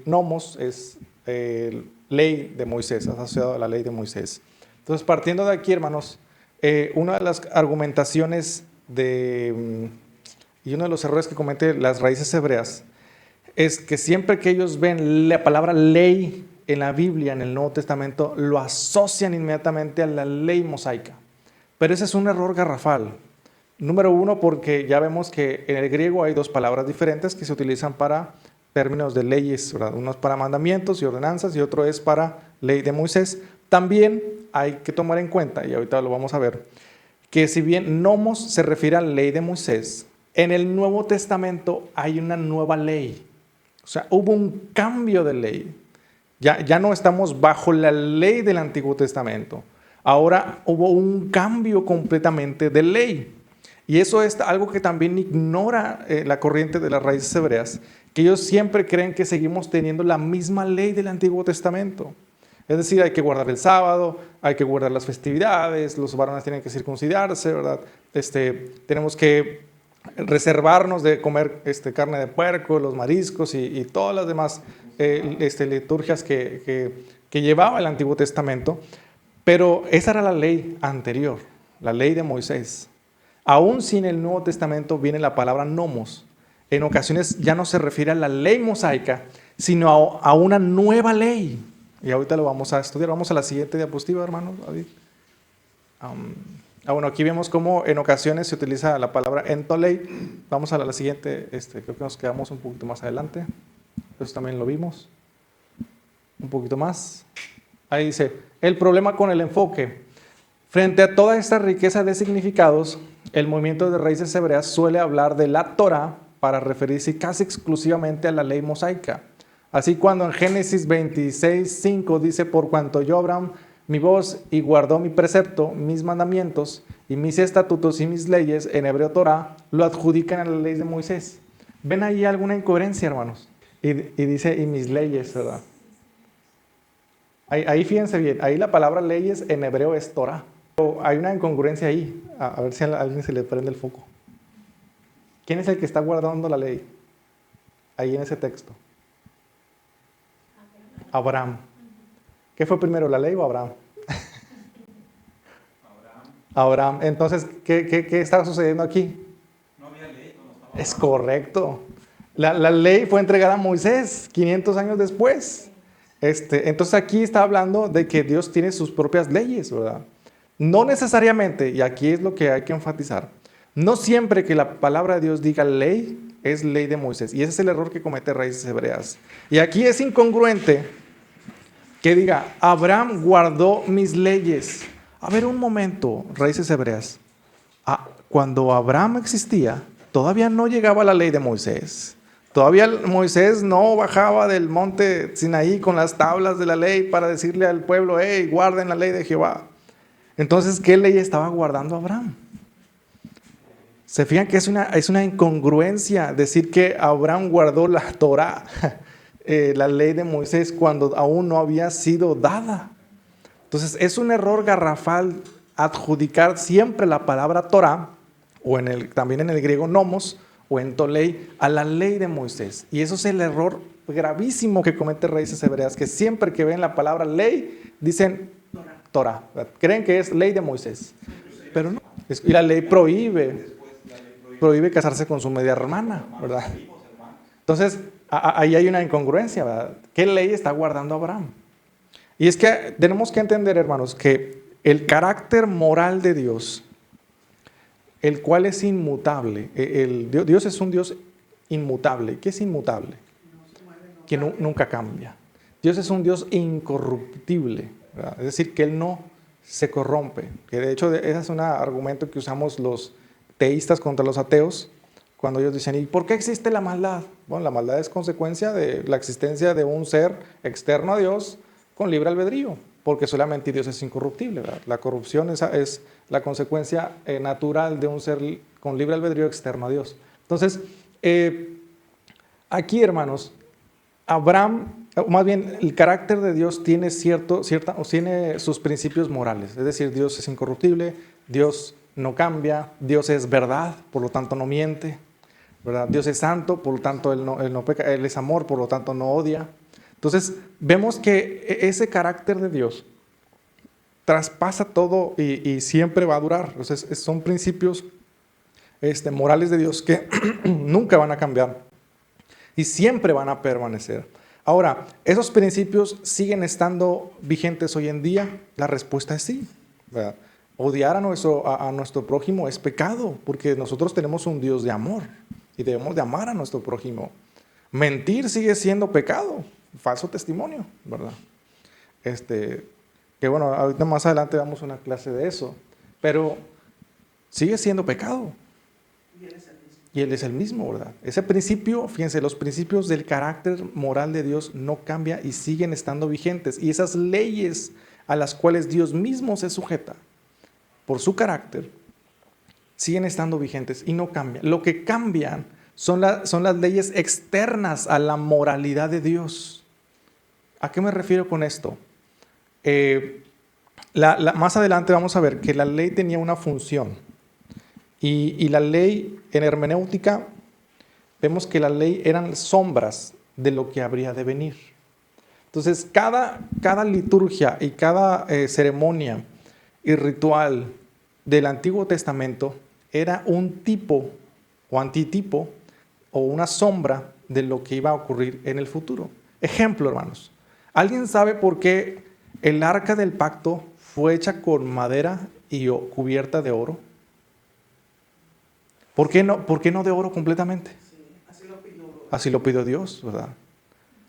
nomos es ley de Moisés, asociado a la ley de Moisés. Entonces, partiendo de aquí, hermanos, una de las argumentaciones y uno de los errores que cometen las raíces hebreas es que siempre que ellos ven la palabra ley en la Biblia, en el Nuevo Testamento, lo asocian inmediatamente a la ley mosaica. Pero ese es un error garrafal. Número uno, porque ya vemos que en el griego hay dos palabras diferentes que se utilizan para términos de leyes, ¿verdad? Uno es para mandamientos y ordenanzas y otro es para ley de Moisés. También hay que tomar en cuenta, y ahorita lo vamos a ver, que si bien nomos se refiere a la ley de Moisés, en el Nuevo Testamento hay una nueva ley. O sea, hubo un cambio de ley. Ya no estamos bajo la ley del Antiguo Testamento. Ahora hubo un cambio completamente de ley. Y eso es algo que también ignora la corriente de las raíces hebreas, que ellos siempre creen que seguimos teniendo la misma ley del Antiguo Testamento. Es decir, hay que guardar el sábado, hay que guardar las festividades, los varones tienen que circuncidarse, ¿verdad? Tenemos que reservarnos de comer carne de puerco, los mariscos y todas las demás liturgias que llevaba el Antiguo Testamento. Pero esa era la ley anterior, la ley de Moisés. Aún sin el Nuevo Testamento viene la palabra nomos. En ocasiones ya no se refiere a la ley mosaica, sino a una nueva ley. Y ahorita lo vamos a estudiar. Vamos a la siguiente diapositiva, hermano David. Bueno, aquí vemos cómo en ocasiones se utiliza la palabra entolei. Vamos a la siguiente, creo que nos quedamos un poquito más adelante. Eso también lo vimos. Un poquito más. Ahí dice, el problema con el enfoque. Frente a toda esta riqueza de significados, el movimiento de raíces hebreas suele hablar de la Torá para referirse casi exclusivamente a la ley mosaica. Así cuando en Génesis 26:5 dice, por cuanto oyó Abraham mi voz y guardó mi precepto, mis mandamientos y mis estatutos y mis leyes, en hebreo Torá, lo adjudican a la ley de Moisés. ¿Ven ahí alguna incoherencia, hermanos? Y dice, y mis leyes, ¿verdad? Ahí fíjense bien, ahí la palabra leyes en hebreo es Torá. Hay una incongruencia ahí, a ver si a alguien se le prende el foco. ¿Quién es el que está guardando la ley? Ahí en ese texto. Abraham. ¿Qué fue primero, la ley o Abraham? Abraham. Entonces, ¿qué está sucediendo aquí? No había ley cuando estaba Es correcto. La ley fue entregada a Moisés 500 años después. Entonces aquí está hablando de que Dios tiene sus propias leyes, ¿verdad? No necesariamente, y aquí es lo que hay que enfatizar, no siempre que la palabra de Dios diga ley, es ley de Moisés. Y ese es el error que comete raíces hebreas. Y aquí es incongruente que diga, Abraham guardó mis leyes. A ver un momento, raíces hebreas. Cuando Abraham existía, todavía no llegaba la ley de Moisés. Todavía Moisés no bajaba del monte Sinaí con las tablas de la ley para decirle al pueblo, hey, guarden la ley de Jehová. Entonces, ¿qué ley estaba guardando Abraham? Se fijan que es una incongruencia decir que Abraham guardó la Torá, la ley de Moisés, cuando aún no había sido dada. Entonces, es un error garrafal adjudicar siempre la palabra Torá, o también en el griego nomos, o entolei, a la ley de Moisés. Y eso es el error gravísimo que cometen raíces hebreas, que siempre que ven la palabra ley, dicen Torá. Creen que es ley de Moisés, pero no. Y la ley prohíbe casarse con su media hermana, ¿verdad? Entonces, ahí hay una incongruencia, ¿verdad? ¿Qué ley está guardando Abraham? Y es que tenemos que entender, hermanos, que el carácter moral de Dios, el cual es inmutable, Dios es un Dios inmutable. ¿Qué es inmutable? Que nunca cambia. Dios es un Dios incorruptible, ¿verdad? Es decir, que Él no se corrompe. Que de hecho, ese es un argumento que usamos los teístas contra los ateos, cuando ellos dicen, ¿y por qué existe la maldad? Bueno, la maldad es consecuencia de la existencia de un ser externo a Dios con libre albedrío, porque solamente Dios es incorruptible, ¿verdad? La corrupción es la consecuencia natural de un ser con libre albedrío externo a Dios. Entonces, aquí, hermanos, Abraham, o más bien el carácter de Dios tiene tiene sus principios morales, es decir, Dios es incorruptible, Dios no cambia, Dios es verdad, por lo tanto no miente. ¿verdad? Dios es santo, por lo tanto Él no peca. Él es amor, por lo tanto no odia. Entonces vemos que ese carácter de Dios traspasa todo y siempre va a durar. Entonces son principios morales de Dios que nunca van a cambiar y siempre van a permanecer. Ahora, ¿esos principios siguen estando vigentes hoy en día? La respuesta es sí, ¿verdad? Odiar a nuestro prójimo es pecado, porque nosotros tenemos un Dios de amor y debemos de amar a nuestro prójimo. Mentir sigue siendo pecado, falso testimonio, ¿verdad? Que bueno, ahorita más adelante damos una clase de eso, pero sigue siendo pecado. Y Él es el mismo, ¿verdad? Ese principio, fíjense, los principios del carácter moral de Dios no cambian y siguen estando vigentes. Y esas leyes a las cuales Dios mismo se sujeta por su carácter, siguen estando vigentes y no cambian. Lo que cambian son las leyes externas a la moralidad de Dios. ¿A qué me refiero con esto? Más adelante vamos a ver que la ley tenía una función. Y la ley en hermenéutica, vemos que la ley eran sombras de lo que habría de venir. Entonces, cada liturgia y cada ceremonia y ritual del Antiguo Testamento era un tipo o antitipo o una sombra de lo que iba a ocurrir en el futuro. Ejemplo, hermanos. ¿Alguien sabe por qué el arca del pacto fue hecha con madera y cubierta de oro? ¿Por qué no de oro completamente? Sí, así lo pidió Dios, ¿verdad?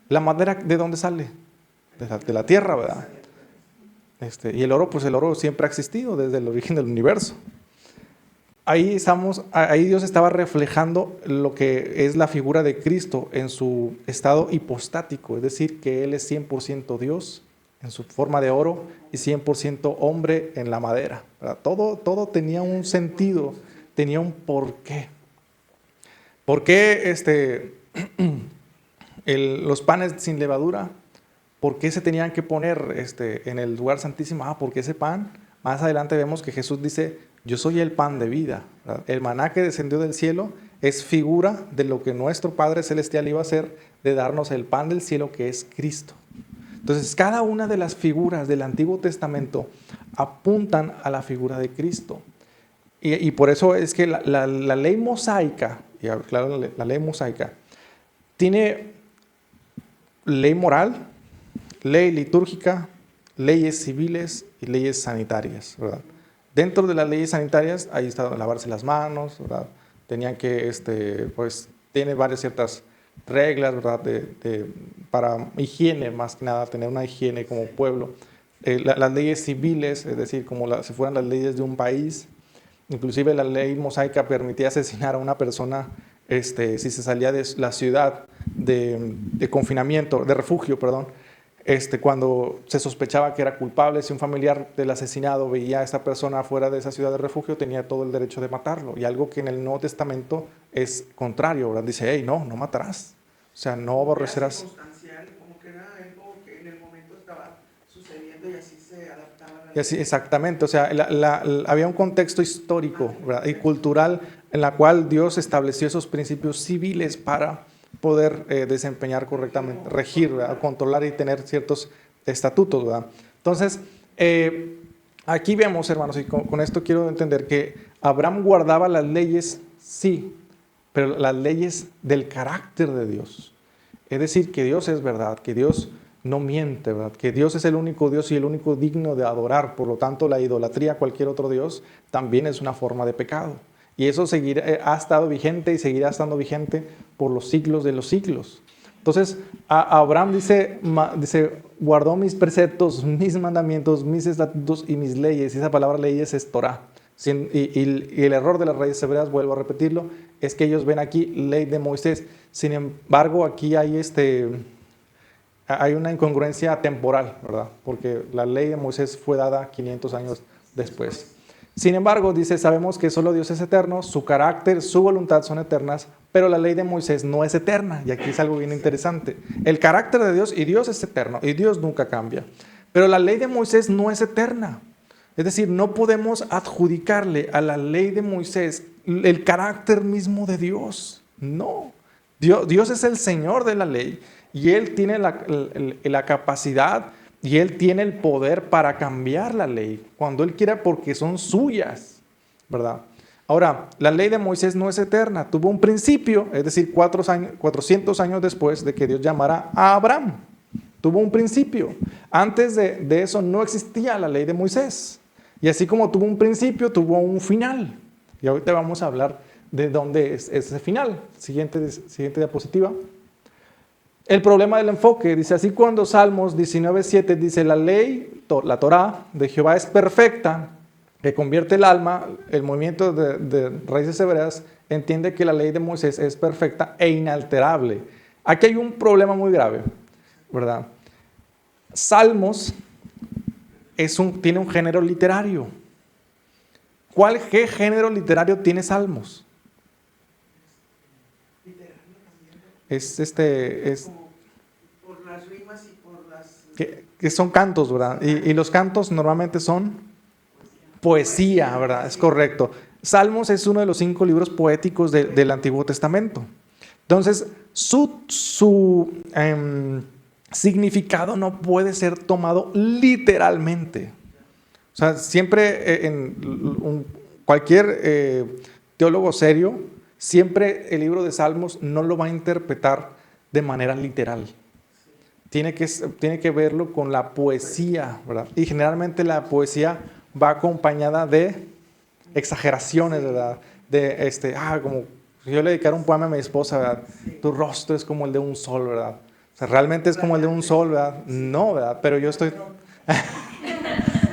¿La madera de dónde sale? De la tierra, ¿verdad? Y el oro, pues el oro siempre ha existido desde el origen del universo. Ahí Dios estaba reflejando lo que es la figura de Cristo en su estado hipostático, es decir, que Él es 100% Dios en su forma de oro y 100% hombre en la madera, ¿verdad? Todo tenía un sentido, tenía un porqué. ¿Por qué los panes sin levadura? ¿Por qué se tenían que poner en el lugar santísimo? Porque ese pan, más adelante vemos que Jesús dice, yo soy el pan de vida, ¿verdad? El maná que descendió del cielo es figura de lo que nuestro Padre Celestial iba a hacer, de darnos el pan del cielo que es Cristo. Entonces, cada una de las figuras del Antiguo Testamento apuntan a la figura de Cristo. Y por eso es que la ley mosaica, la ley mosaica, tiene ley moral, ley litúrgica, leyes civiles y leyes sanitarias, ¿verdad? Dentro de las leyes sanitarias, ahí está lavarse las manos, ¿verdad? Tenían que, tiene varias ciertas reglas, ¿verdad? Para higiene, más que nada, tener una higiene como pueblo. Las leyes civiles, es decir, como si fueran las leyes de un país. Inclusive la ley mosaica permitía asesinar a una persona si se salía de la ciudad de confinamiento, de refugio, perdón, cuando se sospechaba que era culpable. Si un familiar del asesinado veía a esa persona fuera de esa ciudad de refugio, tenía todo el derecho de matarlo. Y algo que en el Nuevo Testamento es contrario, ¿verdad? Dice, hey, no matarás. O sea, no aborrecerás. Como que era algo que en el momento estaba sucediendo y así se adaptaba a la Y así, exactamente, o sea, había un contexto histórico, ¿verdad? Y cultural en la cual Dios estableció esos principios civiles para poder desempeñar correctamente, regir, ¿verdad? Controlar y tener ciertos estatutos, ¿verdad? Entonces, aquí vemos, hermanos, y con esto quiero entender que Abraham guardaba las leyes, sí, pero las leyes del carácter de Dios. Es decir, que Dios es verdad, que Dios no miente, ¿verdad? Que Dios es el único Dios y el único digno de adorar. Por lo tanto, la idolatría a cualquier otro Dios también es una forma de pecado. Y eso ha estado vigente y seguirá estando vigente por los siglos de los siglos. Entonces, Abraham dice, guardó mis preceptos, mis mandamientos, mis estatutos y mis leyes. Y esa palabra leyes es Torah. Y el error de las raíces hebreas, vuelvo a repetirlo, es que ellos ven aquí ley de Moisés. Sin embargo, aquí hay una incongruencia temporal, ¿verdad? Porque la ley de Moisés fue dada 500 años después. Sin embargo, dice, sabemos que solo Dios es eterno, su carácter, su voluntad son eternas, pero la ley de Moisés no es eterna. Y aquí es algo bien interesante. El carácter de Dios, y Dios es eterno, y Dios nunca cambia. Pero la ley de Moisés no es eterna. Es decir, no podemos adjudicarle a la ley de Moisés el carácter mismo de Dios. No, Dios es el Señor de la ley y Él tiene la capacidad y Él tiene el poder para cambiar la ley cuando Él quiera porque son suyas, ¿verdad? Ahora, la ley de Moisés no es eterna, tuvo un principio, es decir, 400 años después de que Dios llamara a Abraham. Tuvo un principio. Antes de eso no existía la ley de Moisés. Y así como tuvo un principio, tuvo un final. Y ahorita vamos a hablar de dónde es ese final. Siguiente diapositiva. El problema del enfoque, dice así cuando Salmos 19:7 dice la ley, la Torá de Jehová es perfecta, que convierte el alma, el movimiento de raíces hebreas entiende que la ley de Moisés es perfecta e inalterable. Aquí hay un problema muy grave, ¿verdad? Salmos tiene un género literario. ¿Qué género literario tiene Salmos? Es por las rimas y por las... que son cantos, ¿verdad? Y los cantos normalmente son poesía, ¿verdad? Es correcto. Salmos es uno de los 5 libros poéticos del Antiguo Testamento. Entonces, su significado no puede ser tomado literalmente. O sea, siempre cualquier teólogo serio, siempre el libro de Salmos no lo va a interpretar de manera literal. Tiene que verlo con la poesía, ¿verdad? Y generalmente la poesía va acompañada de exageraciones, ¿verdad? Como si yo le dedicara un poema a mi esposa, ¿verdad? Tu rostro es como el de un sol, ¿verdad? O sea, realmente es como el de un sol, ¿verdad? No, ¿verdad? Pero yo estoy...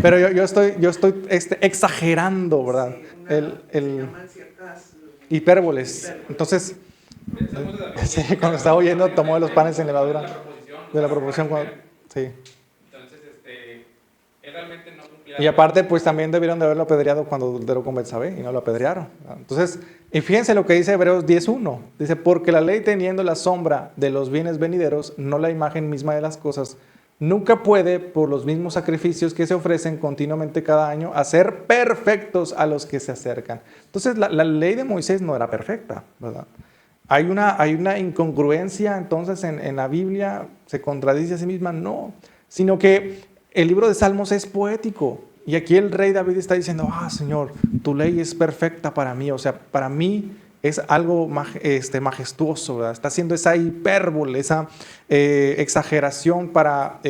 Pero yo estoy exagerando, ¿verdad? Hipérboles. Entonces, sí, cuando estaba oyendo, tomó de los panes en levadura. De la proporción. Sí. Entonces, él realmente no cumplía. Y aparte, pues también debieron de haberlo apedreado cuando adulteró con Betsabé y no lo apedrearon. Entonces, y fíjense lo que dice Hebreos 10:1. Dice, porque la ley teniendo la sombra de los bienes venideros, no la imagen misma de las cosas, nunca puede, por los mismos sacrificios que se ofrecen continuamente cada año, hacer perfectos a los que se acercan. Entonces, la ley de Moisés no era perfecta, ¿verdad? Hay una incongruencia entonces en la Biblia, se contradice a sí misma, no, sino que el libro de Salmos es poético. Y aquí el rey David está diciendo, Señor, tu ley es perfecta para mí, o sea, para mí es algo majestuoso, ¿verdad? Está haciendo esa hipérbole, esa exageración para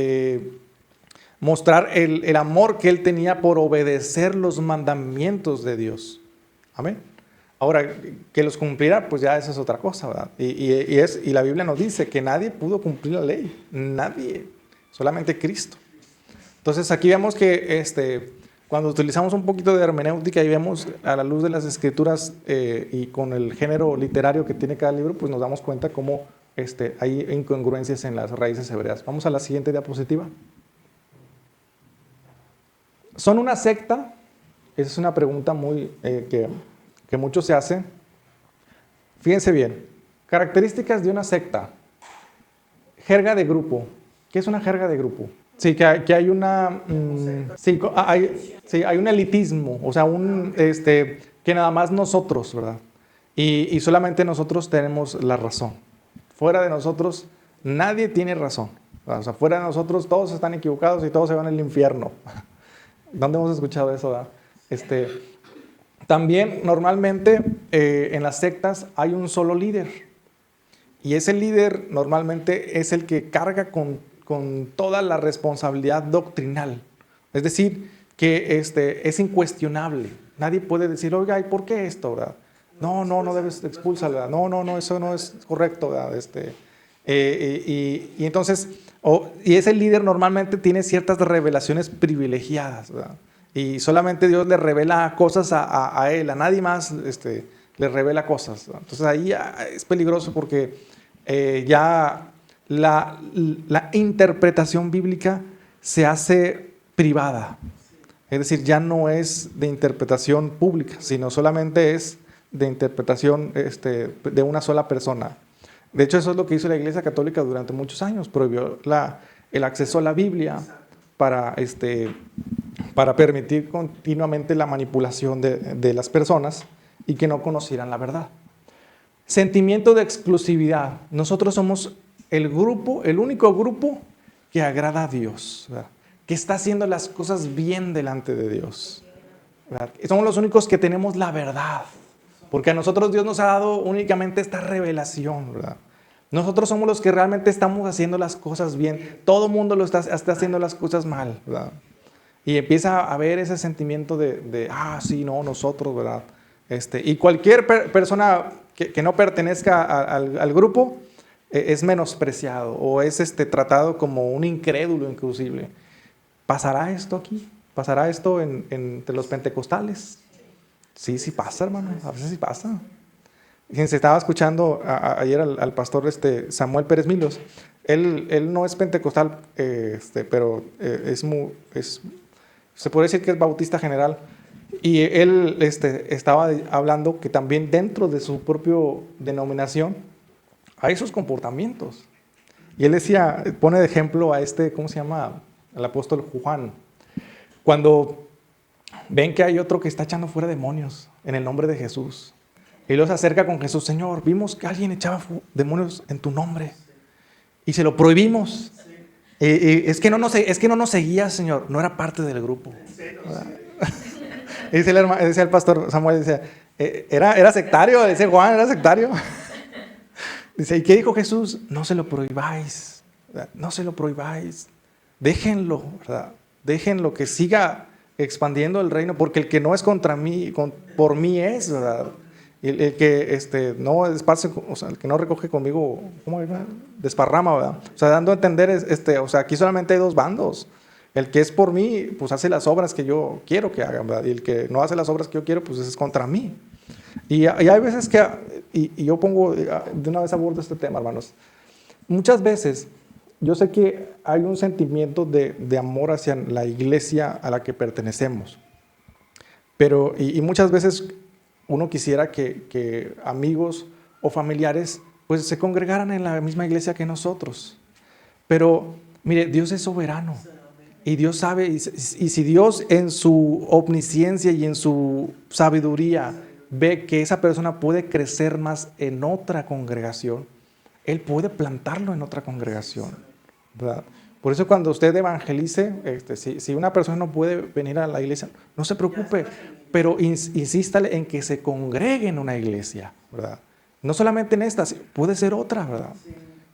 mostrar el amor que él tenía por obedecer los mandamientos de Dios. Amén. Ahora, que los cumpliera, pues ya esa es otra cosa, ¿verdad? Y la Biblia nos dice que nadie pudo cumplir la ley, nadie, solamente Cristo. Entonces aquí vemos que cuando utilizamos un poquito de hermenéutica y vemos a la luz de las escrituras y con el género literario que tiene cada libro, pues nos damos cuenta cómo hay incongruencias en las raíces hebreas. Vamos a la siguiente diapositiva. ¿Son una secta? Esa es una pregunta muy que muchos se hacen. Fíjense bien, características de una secta. Jerga de grupo. ¿Qué es una jerga de grupo? Sí, que hay una... hay un elitismo, o sea, que nada más nosotros, ¿verdad? Y solamente nosotros tenemos la razón. Fuera de nosotros, nadie tiene razón. O sea, fuera de nosotros todos están equivocados y todos se van al infierno. ¿Dónde hemos escuchado eso, verdad? También, normalmente, en las sectas hay un solo líder. Y ese líder normalmente es el que carga con toda la responsabilidad doctrinal. Es decir, que es incuestionable. Nadie puede decir, oiga, ¿y por qué esto, verdad? No debes expulsarlo, ¿verdad? No, eso no es correcto, ¿verdad? Y entonces, y ese líder normalmente tiene ciertas revelaciones privilegiadas, ¿verdad? Y solamente Dios le revela cosas a él, a nadie más le revela cosas, ¿verdad? Entonces ahí es peligroso porque ya la interpretación bíblica se hace privada. Es decir, ya no es de interpretación pública, sino solamente es de interpretación de una sola persona. De hecho, eso es lo que hizo la Iglesia Católica durante muchos años. Prohibió el acceso a la Biblia para permitir continuamente la manipulación de las personas y que no conocieran la verdad. Sentimiento de exclusividad. Nosotros somos el único grupo que agrada a Dios, ¿verdad? Que está haciendo las cosas bien delante de Dios, ¿verdad? Somos los únicos que tenemos la verdad, porque a nosotros Dios nos ha dado únicamente esta revelación, ¿verdad? Nosotros somos los que realmente estamos haciendo las cosas bien. Todo el mundo está haciendo las cosas mal, ¿verdad? Y empieza a haber ese sentimiento sí, no, nosotros, ¿verdad? Y cualquier persona que no pertenezca al grupo es menospreciado o es tratado como un incrédulo inclusive. ¿Pasará esto aquí? ¿Pasará esto entre los pentecostales? Sí, sí pasa, hermano. A veces sí pasa. Fíjense, estaba escuchando ayer al pastor Samuel Pérez Milos. Él no es pentecostal, pero se puede decir que es bautista general. Y él estaba hablando que también dentro de su propia denominación hay esos comportamientos. Y él decía, pone de ejemplo a ¿cómo se llama? Al apóstol Juan. Cuando ven que hay otro que está echando fuera demonios en el nombre de Jesús. Y luego se acerca con Jesús, Señor, vimos que alguien echaba demonios en tu nombre. Y se lo prohibimos. Y es que no nos seguía, Señor. No era parte del grupo. Y decía el pastor Samuel, decía, era sectario, dice Juan, era sectario. Dice, ¿y qué dijo Jesús? No se lo prohibáis, ¿verdad? No se lo prohibáis. Déjenlo, ¿verdad? Déjenlo que siga expandiendo el reino, porque el que no es contra mí, por mí es, ¿verdad? El que no esparce, o sea, el que no recoge conmigo, ¿cómo era? Desparrama, ¿verdad? O sea, dando a entender, o sea, aquí solamente hay dos bandos. El que es por mí, pues hace las obras que yo quiero que hagan, ¿verdad? Y el que no hace las obras que yo quiero, pues es contra mí. Y hay veces que, y yo pongo, de una vez abordo este tema, hermanos. Muchas veces, yo sé que hay un sentimiento de amor hacia la iglesia a la que pertenecemos. Pero, y muchas veces uno quisiera que amigos o familiares, pues se congregaran en la misma iglesia que nosotros. Pero, mire, Dios es soberano. Y Dios sabe, y si Dios en su omnisciencia y en su sabiduría ve que esa persona puede crecer más en otra congregación, Él puede plantarlo en otra congregación, ¿verdad? Por eso cuando usted evangelice, si una persona no puede venir a la iglesia, no se preocupe, pero insístale en que se congregue en una iglesia, ¿verdad? No solamente en esta, puede ser otra, ¿verdad?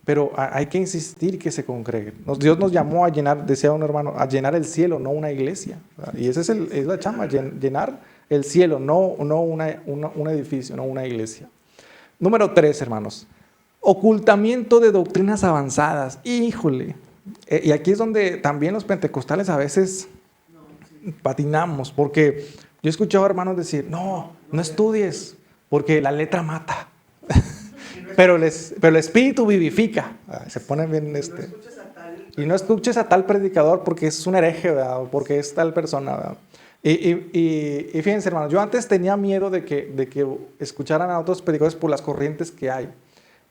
Pero hay que insistir que se congreguen. Dios nos llamó a llenar, decía un hermano, a llenar el cielo, no una iglesia, ¿verdad? Y esa es la chamba, llenar el cielo, no un edificio, no una iglesia. Número 3, hermanos. Ocultamiento de doctrinas avanzadas. Híjole. Y aquí es donde también los pentecostales a veces patinamos, porque yo he escuchado a hermanos decir, no estudies, porque la letra mata. Pero el espíritu vivifica. Se ponen bien y no escuches a tal predicador porque es un hereje, ¿verdad? Porque es tal persona, ¿verdad? Y fíjense, hermanos, yo antes tenía miedo de que escucharan a otros predicadores por las corrientes que hay.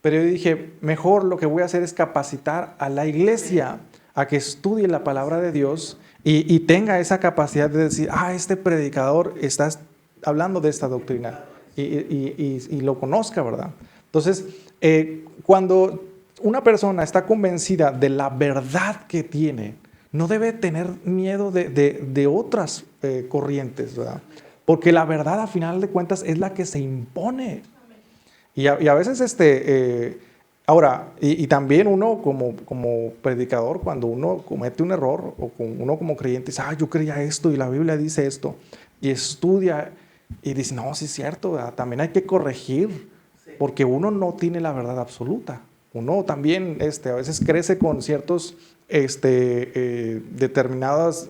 Pero yo dije, mejor lo que voy a hacer es capacitar a la iglesia a que estudie la palabra de Dios y tenga esa capacidad de decir, este predicador está hablando de esta doctrina y lo conozca, ¿verdad? Entonces, cuando una persona está convencida de la verdad que tiene, no debe tener miedo de otras corrientes, ¿verdad? Porque la verdad, a final de cuentas, es la que se impone. Y a veces, ahora, y también uno como predicador, cuando uno comete un error, o uno como creyente dice, yo creía esto y la Biblia dice esto, y estudia y dice, no, sí es cierto, ¿verdad? También hay que corregir, porque uno no tiene la verdad absoluta. Uno también a veces crece con ciertos determinadas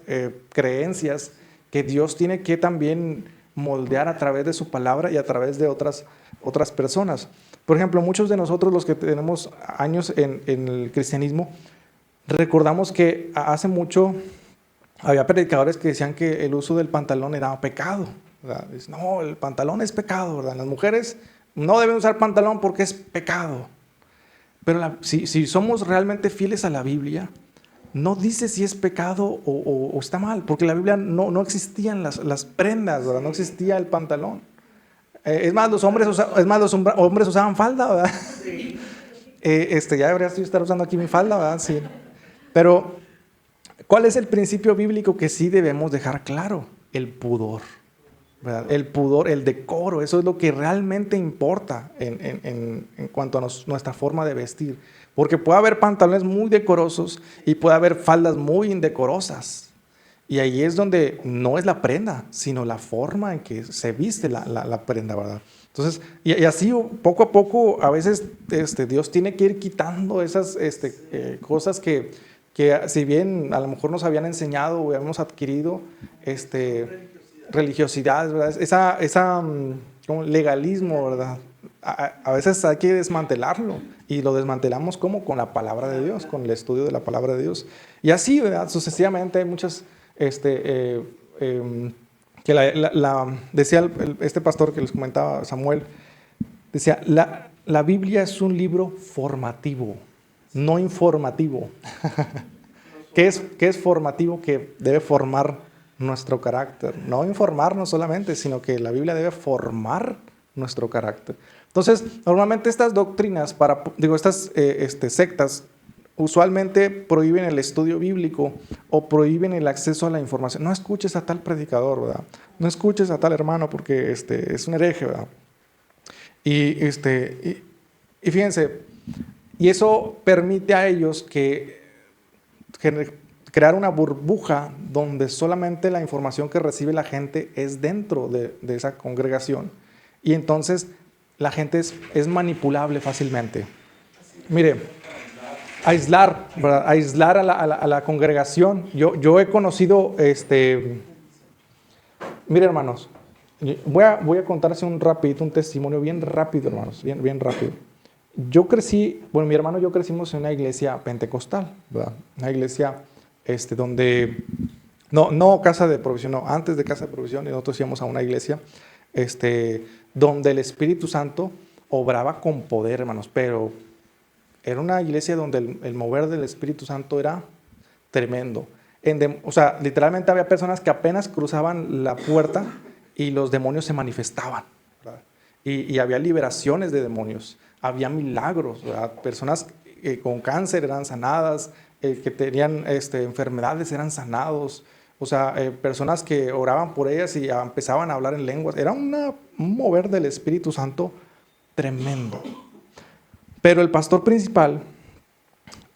creencias que Dios tiene que también moldear a través de su palabra y a través de otras personas. Por ejemplo, muchos de nosotros los que tenemos años en el cristianismo, recordamos que hace mucho había predicadores que decían que el uso del pantalón era pecado, ¿verdad? No, el pantalón es pecado, ¿verdad? Las mujeres no deben usar pantalón porque es pecado. Pero si somos realmente fieles a la Biblia, no dice si es pecado o está mal, porque en la Biblia no existían las prendas, ¿verdad? No existía el pantalón. Es más, hombres usaban falda, ¿verdad? Sí. Ya debería estar usando aquí mi falda, ¿verdad? Sí. Pero, ¿cuál es el principio bíblico que sí debemos dejar claro? El pudor, ¿verdad? El pudor, el decoro, eso es lo que realmente importa en cuanto a nuestra forma de vestir. Porque puede haber pantalones muy decorosos y puede haber faldas muy indecorosas. Y ahí es donde no es la prenda, sino la forma en que se viste la prenda, ¿verdad? Entonces, y así poco a poco, a veces Dios tiene que ir quitando esas cosas que si bien a lo mejor nos habían enseñado o habíamos adquirido, religiosidad, ¿verdad? Como legalismo, ¿verdad? A veces hay que desmantelarlo y lo desmantelamos como con la palabra de Dios, con el estudio de la palabra de Dios. Y así, ¿verdad? Sucesivamente hay muchas, que decía este pastor que les comentaba, Samuel, decía, la Biblia es un libro formativo, no informativo. ¿Qué es formativo? Que debe formar nuestro carácter, no informarnos solamente, sino que la Biblia debe formar nuestro carácter. Entonces, normalmente estas doctrinas, estas sectas, usualmente prohíben el estudio bíblico o prohíben el acceso a la información. No escuches a tal predicador, ¿verdad? No escuches a tal hermano porque es un hereje, ¿verdad? Y fíjense, y eso permite a ellos crear una burbuja donde solamente la información que recibe la gente es dentro de esa congregación. Y entonces la gente es manipulable fácilmente. Mire, aislar, ¿verdad? Aislar a la congregación. Yo he conocido, mire hermanos, voy a contarles un testimonio bien rápido, hermanos, bien rápido. Mi hermano y yo crecimos en una iglesia pentecostal, ¿verdad? Una iglesia donde, no casa de provisión, no, antes de casa de provisión, y nosotros íbamos a una iglesia, donde el Espíritu Santo obraba con poder, hermanos, pero era una iglesia donde el mover del Espíritu Santo era tremendo. O sea, literalmente había personas que apenas cruzaban la puerta y los demonios se manifestaban, ¿verdad? Y había liberaciones de demonios, había milagros, ¿verdad? Personas con cáncer eran sanadas, que tenían enfermedades eran sanados. O sea, personas que oraban por ellas y empezaban a hablar en lenguas. Era un mover del Espíritu Santo tremendo. Pero el pastor principal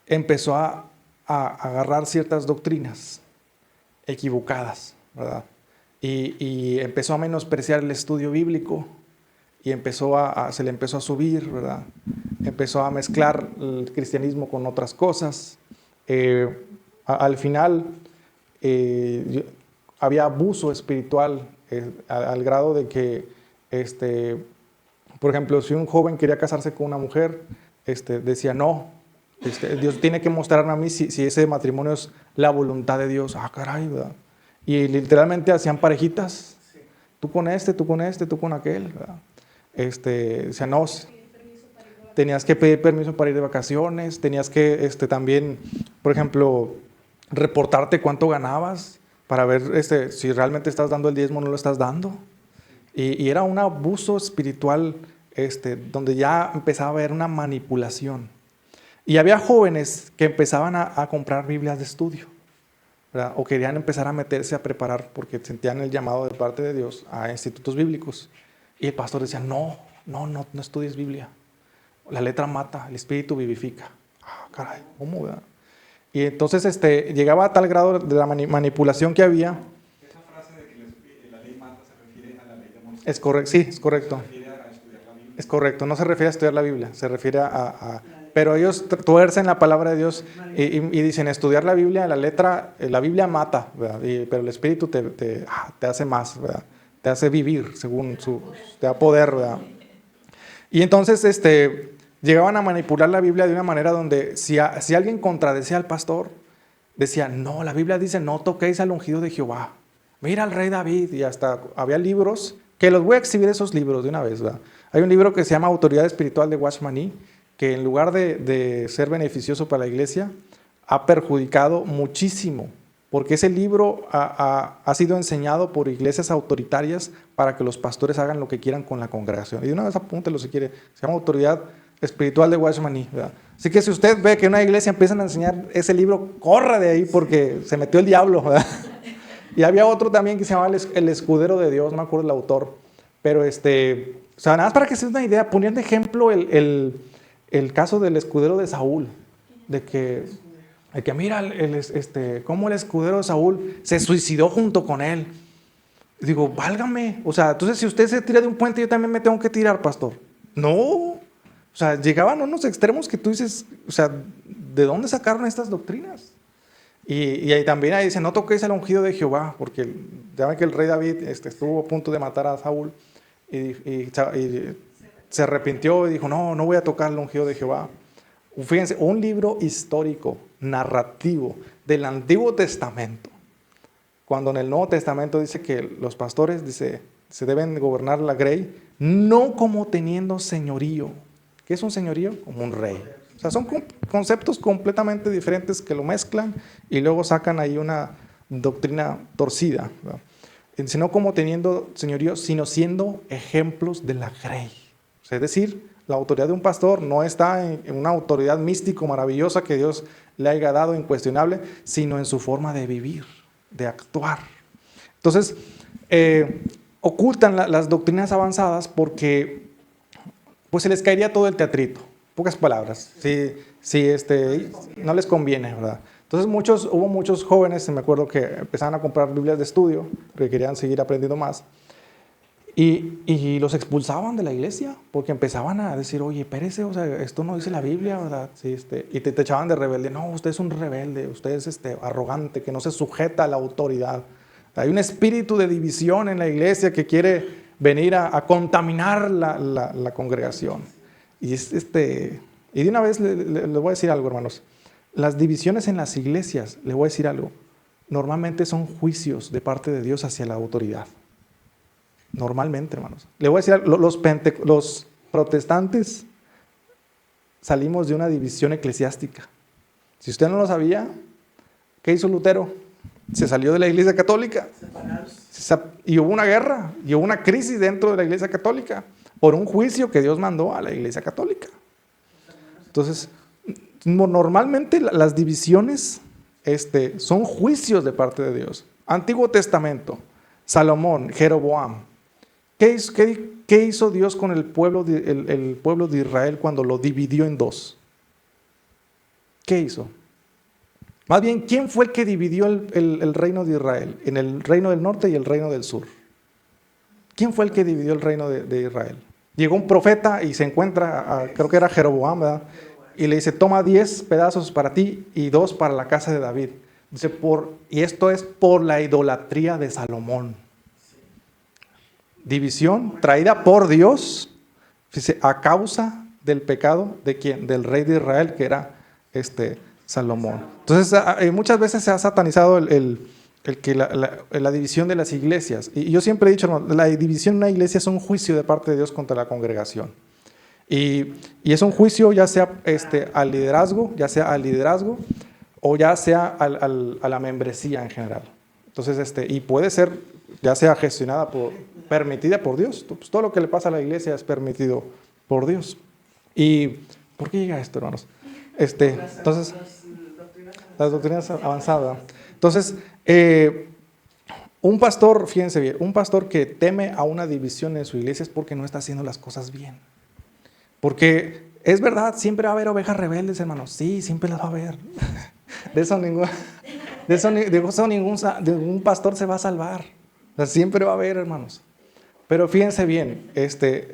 empezó a agarrar ciertas doctrinas equivocadas, ¿verdad? Y empezó a menospreciar el estudio bíblico y se le empezó a subir, ¿verdad? Empezó a mezclar el cristianismo con otras cosas. Al final había abuso espiritual al grado de que, por ejemplo, si un joven quería casarse con una mujer, decía, no, Dios tiene que mostrarme a mí si ese matrimonio es la voluntad de Dios. Ah, caray, ¿verdad? Y literalmente hacían parejitas, tú con tú con aquel, ¿verdad? Decía, no, tenías que pedir permiso para ir de vacaciones, tenías que también, por ejemplo, reportarte cuánto ganabas para ver si realmente estás dando el diezmo o no lo estás dando. Y era un abuso espiritual donde ya empezaba a haber una manipulación. Y había jóvenes que empezaban a comprar Biblias de estudio, ¿verdad? O querían empezar a meterse a preparar porque sentían el llamado de parte de Dios a institutos bíblicos. Y el pastor decía, no estudies Biblia. La letra mata, el espíritu vivifica. Ah, caray, ¿cómo, verdad? Y entonces llegaba a tal grado de la manipulación que había. Esa frase de que la ley mata se refiere a la ley de Moisés. Es correcto, sí, es correcto. Se refiere a estudiar la Biblia. Es correcto, no se refiere a estudiar la Biblia, se refiere pero ellos tuercen la palabra de Dios y dicen, estudiar la Biblia, la Biblia mata, ¿verdad? Pero el Espíritu te hace más, ¿verdad? Te hace vivir, te da poder, ¿verdad? Y entonces llegaban a manipular la Biblia de una manera donde si alguien contradecía al pastor, decía, no, la Biblia dice, no toquéis al ungido de Jehová. Mira al rey David, y hasta había libros, que los voy a exhibir esos libros de una vez, ¿verdad? Hay un libro que se llama Autoridad Espiritual de Watchman Nee, que en lugar de ser beneficioso para la iglesia, ha perjudicado muchísimo, porque ese libro ha sido enseñado por iglesias autoritarias para que los pastores hagan lo que quieran con la congregación. Y de una vez apúntelo si quiere, se llama Autoridad Espiritual de Watchman Nee, ¿verdad? Así que si usted ve que en una iglesia empiezan a enseñar ese libro, corra de ahí porque se metió el diablo, ¿verdad? Y había otro también que se llamaba El Escudero de Dios, no me acuerdo el autor, pero o sea, nada más para que se den una idea, ponían de ejemplo el caso del escudero de Saúl, de que mira, cómo el escudero de Saúl se suicidó junto con él. Digo, válgame, o sea, entonces si usted se tira de un puente, yo también me tengo que tirar, pastor. No, o sea, llegaban a unos extremos que tú dices, o sea, ¿de dónde sacaron estas doctrinas? Y ahí también dice, no toquéis al ungido de Jehová, porque ya ven que el rey David estuvo a punto de matar a Saúl y se arrepintió y dijo, no voy a tocar al ungido de Jehová. Fíjense, un libro histórico, narrativo del Antiguo Testamento, cuando en el Nuevo Testamento dice que los pastores, dice, se deben gobernar la grey, no como teniendo señorío. ¿Qué es un señorío? Como un rey. O sea, son conceptos completamente diferentes que lo mezclan y luego sacan ahí una doctrina torcida, ¿verdad? Sino como teniendo señorío, sino siendo ejemplos de la grey. O sea, es decir, la autoridad de un pastor no está en una autoridad místico maravillosa que Dios le haya dado, incuestionable, sino en su forma de vivir, de actuar. Entonces, ocultan las doctrinas avanzadas porque pues se les caería todo el teatrito. Pocas palabras, no les conviene, ¿verdad? Entonces hubo muchos jóvenes, me acuerdo, que empezaban a comprar Biblias de estudio, que querían seguir aprendiendo más, y los expulsaban de la iglesia, porque empezaban a decir, oye, espérese, o sea, esto no dice la Biblia, ¿verdad? Sí, y te echaban de rebelde. No, usted es un rebelde, usted es arrogante, que no se sujeta a la autoridad. Hay un espíritu de división en la iglesia que quiere venir a contaminar la congregación. Y de una vez le voy a decir algo, hermanos. Las divisiones en las iglesias, le voy a decir algo, normalmente son juicios de parte de Dios hacia la autoridad. Normalmente, hermanos. Le voy a decir algo, los protestantes salimos de una división eclesiástica. Si usted no lo sabía, ¿qué hizo Lutero? Se salió de la iglesia católica. Y hubo una guerra, y hubo una crisis dentro de la iglesia católica por un juicio que Dios mandó a la iglesia católica. Entonces, normalmente las divisiones son juicios de parte de Dios. Antiguo Testamento, Salomón, Jeroboam. ¿Qué hizo Dios con el pueblo de Israel cuando lo dividió en dos? ¿Qué hizo? Más bien, ¿quién fue el que dividió el reino de Israel? En el reino del norte y el reino del sur. ¿Quién fue el que dividió el reino de Israel? Llegó un profeta y se encuentra, creo que era Jeroboam, ¿verdad? Y le dice, toma 10 pedazos para ti y 2 para la casa de David. Dice, y esto es por la idolatría de Salomón. División traída por Dios, dice, a causa del pecado de quién, del rey de Israel, que era Salomón. Entonces, muchas veces se ha satanizado la división de las iglesias. Y yo siempre he dicho, hermano, la división de una iglesia es un juicio de parte de Dios contra la congregación. Y es un juicio ya sea al liderazgo o ya sea a la membresía en general. Entonces, y puede ser ya sea gestionada permitida por Dios. Pues todo lo que le pasa a la iglesia es permitido por Dios. ¿Y por qué llega esto, hermanos? Entonces, las doctrinas avanzadas. Entonces, un pastor, fíjense bien, un pastor que teme a una división en su iglesia es porque no está haciendo las cosas bien. Porque es verdad, siempre va a haber ovejas rebeldes, hermanos. Sí, siempre las va a haber. De eso ningún pastor se va a salvar. O sea, siempre va a haber, hermanos. Pero fíjense bien,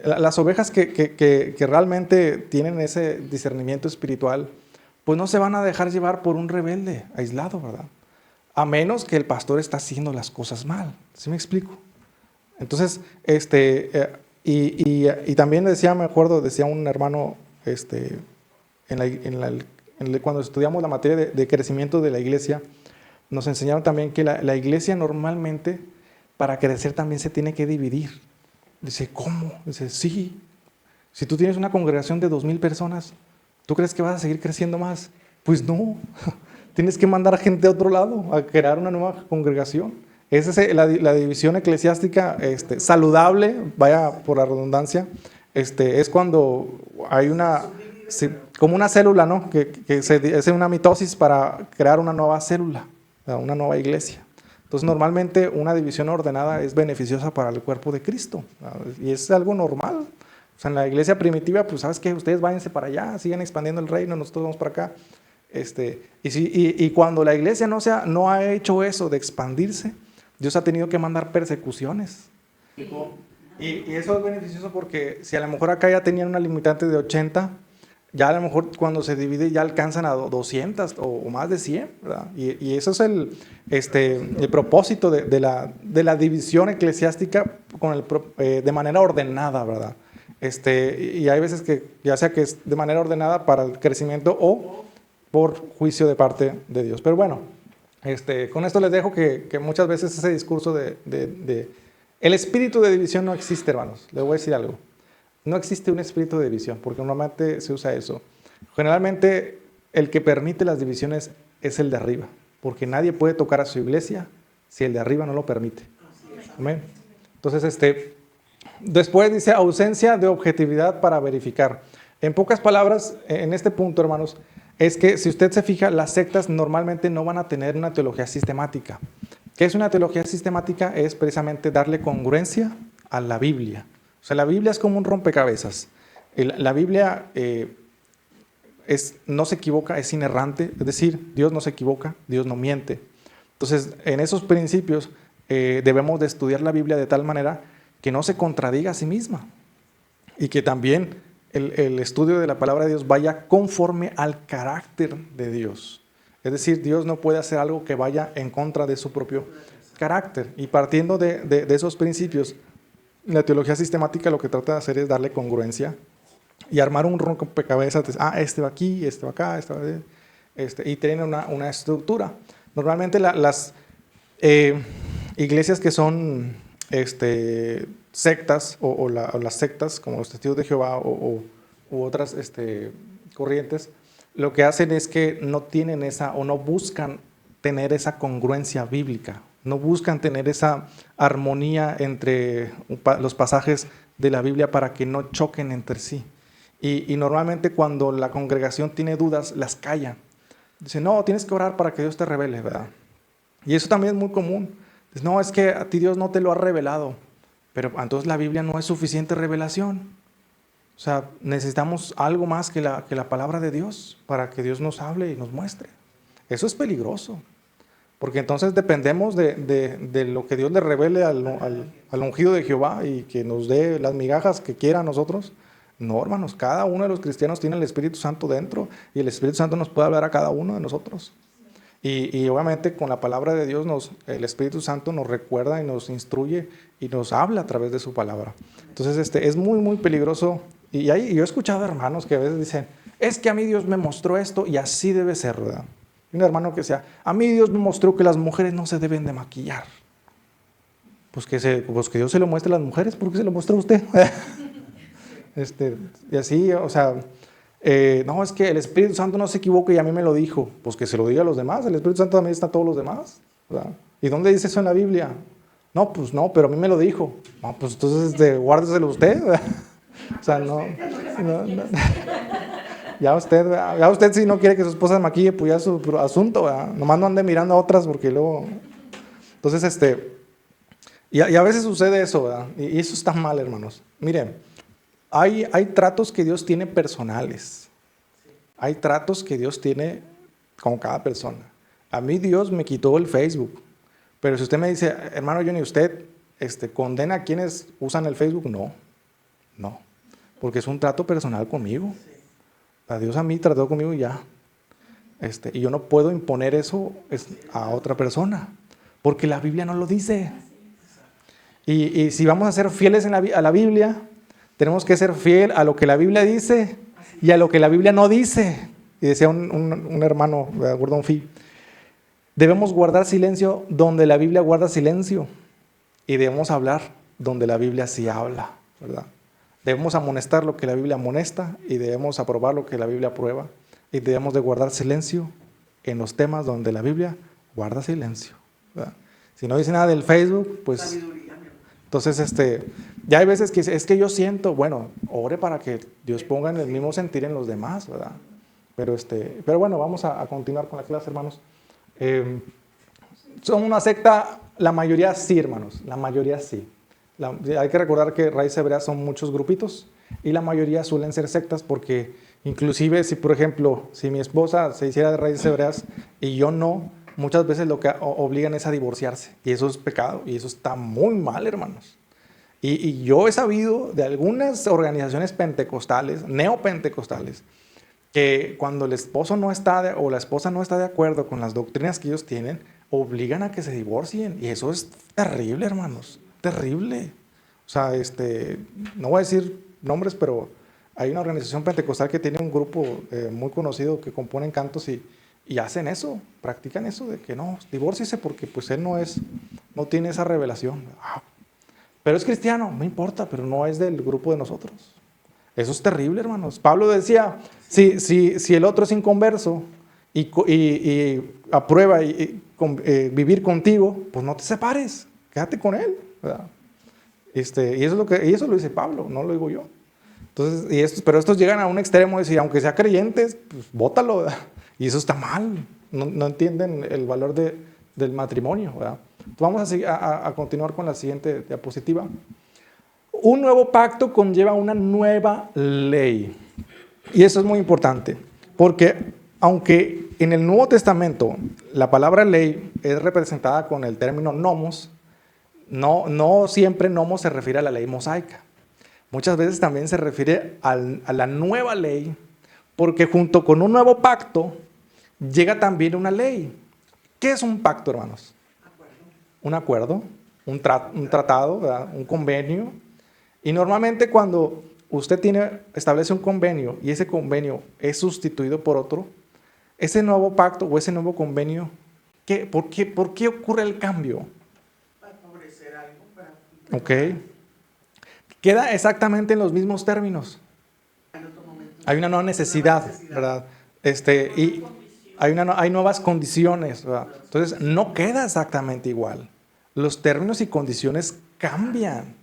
las ovejas que realmente tienen ese discernimiento espiritual, pues no se van a dejar llevar por un rebelde aislado, ¿verdad? A menos que el pastor está haciendo las cosas mal. ¿Sí me explico? Entonces, y también decía un hermano, cuando estudiamos la materia de crecimiento de la iglesia, nos enseñaron también que la iglesia normalmente, para crecer también se tiene que dividir. Dice, ¿cómo? Dice, sí. Si tú tienes una congregación de 2,000 personas, ¿tú crees que vas a seguir creciendo más? Pues no. tienes que mandar gente a otro lado a crear una nueva congregación. Esa es la división eclesiástica saludable, vaya por la redundancia, es cuando hay una, sí, como una célula, ¿no? Que se hace una mitosis para crear una nueva célula, una nueva iglesia. Entonces, normalmente una división ordenada es beneficiosa para el cuerpo de Cristo, y es algo normal. O sea, en la iglesia primitiva, pues, ¿sabes qué? Ustedes váyanse para allá, sigan expandiendo el reino, nosotros vamos para acá. Y cuando la iglesia no ha hecho eso de expandirse, Dios ha tenido que mandar persecuciones. Y eso es beneficioso porque si a lo mejor acá ya tenían una limitante de 80, ya a lo mejor cuando se divide ya alcanzan a 200 o más de 100, ¿verdad? Y eso es el propósito de la división eclesiástica de manera ordenada, ¿verdad? Y hay veces que ya sea que es de manera ordenada para el crecimiento o por juicio de parte de Dios. Pero bueno, con esto les dejo que muchas veces ese discurso el espíritu de división no existe, hermanos. Les voy a decir algo. No existe un espíritu de división, porque normalmente se usa eso. Generalmente, el que permite las divisiones es el de arriba, porque nadie puede tocar a su iglesia si el de arriba no lo permite. Amén. Entonces, después dice ausencia de objetividad para verificar. En pocas palabras, en este punto, hermanos, es que si usted se fija, las sectas normalmente no van a tener una teología sistemática. ¿Qué es una teología sistemática? Es precisamente darle congruencia a la Biblia. O sea, la Biblia es como un rompecabezas. La Biblia no se equivoca, es inerrante, es decir, Dios no se equivoca, Dios no miente. Entonces, en esos principios debemos de estudiar la Biblia de tal manera que no se contradiga a sí misma y que también el estudio de la palabra de Dios vaya conforme al carácter de Dios. Es decir, Dios no puede hacer algo que vaya en contra de su propio carácter. Y partiendo de esos principios, la teología sistemática lo que trata de hacer es darle congruencia y armar un rompecabezas. Este va aquí, este va acá, este va y tiene una estructura. Normalmente las iglesias que son sectas o las sectas, como los Testigos de Jehová u otras corrientes, lo que hacen es que no tienen o no buscan tener esa congruencia bíblica, no buscan tener esa armonía entre los pasajes de la Biblia para que no choquen entre sí. Y normalmente cuando la congregación tiene dudas, las callan. Dicen, no, tienes que orar para que Dios te revele, ¿verdad? Y eso también es muy común. Dicen, no, es que a ti Dios no te lo ha revelado. Pero entonces la Biblia no es suficiente revelación. O sea, necesitamos algo más que la palabra de Dios para que Dios nos hable y nos muestre. Eso es peligroso. Porque entonces dependemos de lo que Dios le revele al ungido de Jehová y que nos dé las migajas que quiera a nosotros. No, hermanos, cada uno de los cristianos tiene el Espíritu Santo dentro y el Espíritu Santo nos puede hablar a cada uno de nosotros. Y obviamente con la palabra de Dios el Espíritu Santo nos recuerda y nos instruye y nos habla a través de su palabra. Entonces es muy, muy peligroso. Y yo he escuchado hermanos que a veces dicen, es que a mí Dios me mostró esto y así debe ser, ¿verdad? Y un hermano que decía, a mí Dios me mostró que las mujeres no se deben de maquillar. Pues que Dios se lo muestre a las mujeres, ¿por qué se lo muestra a usted? Y así, o sea, no, es que el Espíritu Santo no se equivoca y a mí me lo dijo. Pues que se lo diga a los demás, el Espíritu Santo también está a todos los demás, ¿verdad? ¿Y dónde dice eso en la Biblia? No, pues no, pero a mí me lo dijo. No, pues entonces guárdeselo usted, ¿verdad? O sea, no. Ya usted si no quiere que su esposa se maquille, pues ya es su asunto, ¿verdad? Nomás no ande mirando a otras porque luego... Entonces, y a veces sucede eso, ¿verdad? Y eso está mal, hermanos. Miren, hay tratos que Dios tiene personales. Hay tratos que Dios tiene con cada persona. A mí Dios me quitó el Facebook. Pero si usted me dice, hermano Johnny, ¿usted condena a quienes usan el Facebook? No. Porque es un trato personal conmigo. Dios a mí trató conmigo y ya. Y yo no puedo imponer eso a otra persona. Porque la Biblia no lo dice. Y si vamos a ser fieles a la Biblia, tenemos que ser fiel a lo que la Biblia dice y a lo que la Biblia no dice. Y decía un hermano, Gordon Fee, debemos guardar silencio donde la Biblia guarda silencio y debemos hablar donde la Biblia sí habla, ¿verdad? Debemos amonestar lo que la Biblia amonesta y debemos aprobar lo que la Biblia aprueba y debemos de guardar silencio en los temas donde la Biblia guarda silencio, ¿verdad? Si no dice nada del Facebook, pues... Sabiduría, mi hermano. Entonces, ya hay veces que dice, es que yo siento, bueno, ore para que Dios ponga en el mismo sentir en los demás, ¿verdad? Pero bueno, vamos a continuar con la clase, hermanos. Son una secta, la mayoría sí, hermanos, la mayoría sí. Hay que recordar que Raíces Hebreas son muchos grupitos y la mayoría suelen ser sectas porque inclusive si, por ejemplo, si mi esposa se hiciera de Raíces Hebreas y yo no, muchas veces lo que obligan es a divorciarse y eso es pecado y eso está muy mal, hermanos. Y yo he sabido de algunas organizaciones pentecostales, neopentecostales, que cuando el esposo no está o la esposa no está de acuerdo con las doctrinas que ellos tienen, obligan a que se divorcien. Y eso es terrible, hermanos, terrible. O sea, no voy a decir nombres, pero hay una organización pentecostal que tiene un grupo muy conocido que componen cantos y hacen eso, practican eso de que no, divórciese porque pues él no tiene esa revelación. Pero es cristiano, no importa, pero no es del grupo de nosotros. Eso es terrible, hermanos. Pablo decía, si el otro es inconverso y aprueba vivir contigo, pues no te separes, quédate con él, ¿verdad? Y eso lo dice Pablo, no lo digo yo. Entonces, pero estos llegan a un extremo de decir, aunque sea creyentes, pues bótalo, ¿verdad? Y eso está mal, no entienden el valor del matrimonio, ¿verdad? Vamos a continuar con la siguiente diapositiva. Un nuevo pacto conlleva una nueva ley. Y eso es muy importante, porque aunque en el Nuevo Testamento la palabra ley es representada con el término nomos, no siempre nomos se refiere a la ley mosaica. Muchas veces también se refiere a la nueva ley, porque junto con un nuevo pacto llega también una ley. ¿Qué es un pacto, hermanos? Un acuerdo, un tratado, ¿verdad? Un convenio. Y normalmente cuando usted establece un convenio y ese convenio es sustituido por otro, ese nuevo pacto o ese nuevo convenio, ¿por qué ocurre el cambio? Para favorecer algo, para... Ok. Queda exactamente en los mismos términos. En otro momento. Hay una nueva necesidad, ¿verdad? Y hay nuevas condiciones, ¿verdad? Entonces, no queda exactamente igual. Los términos y condiciones cambian.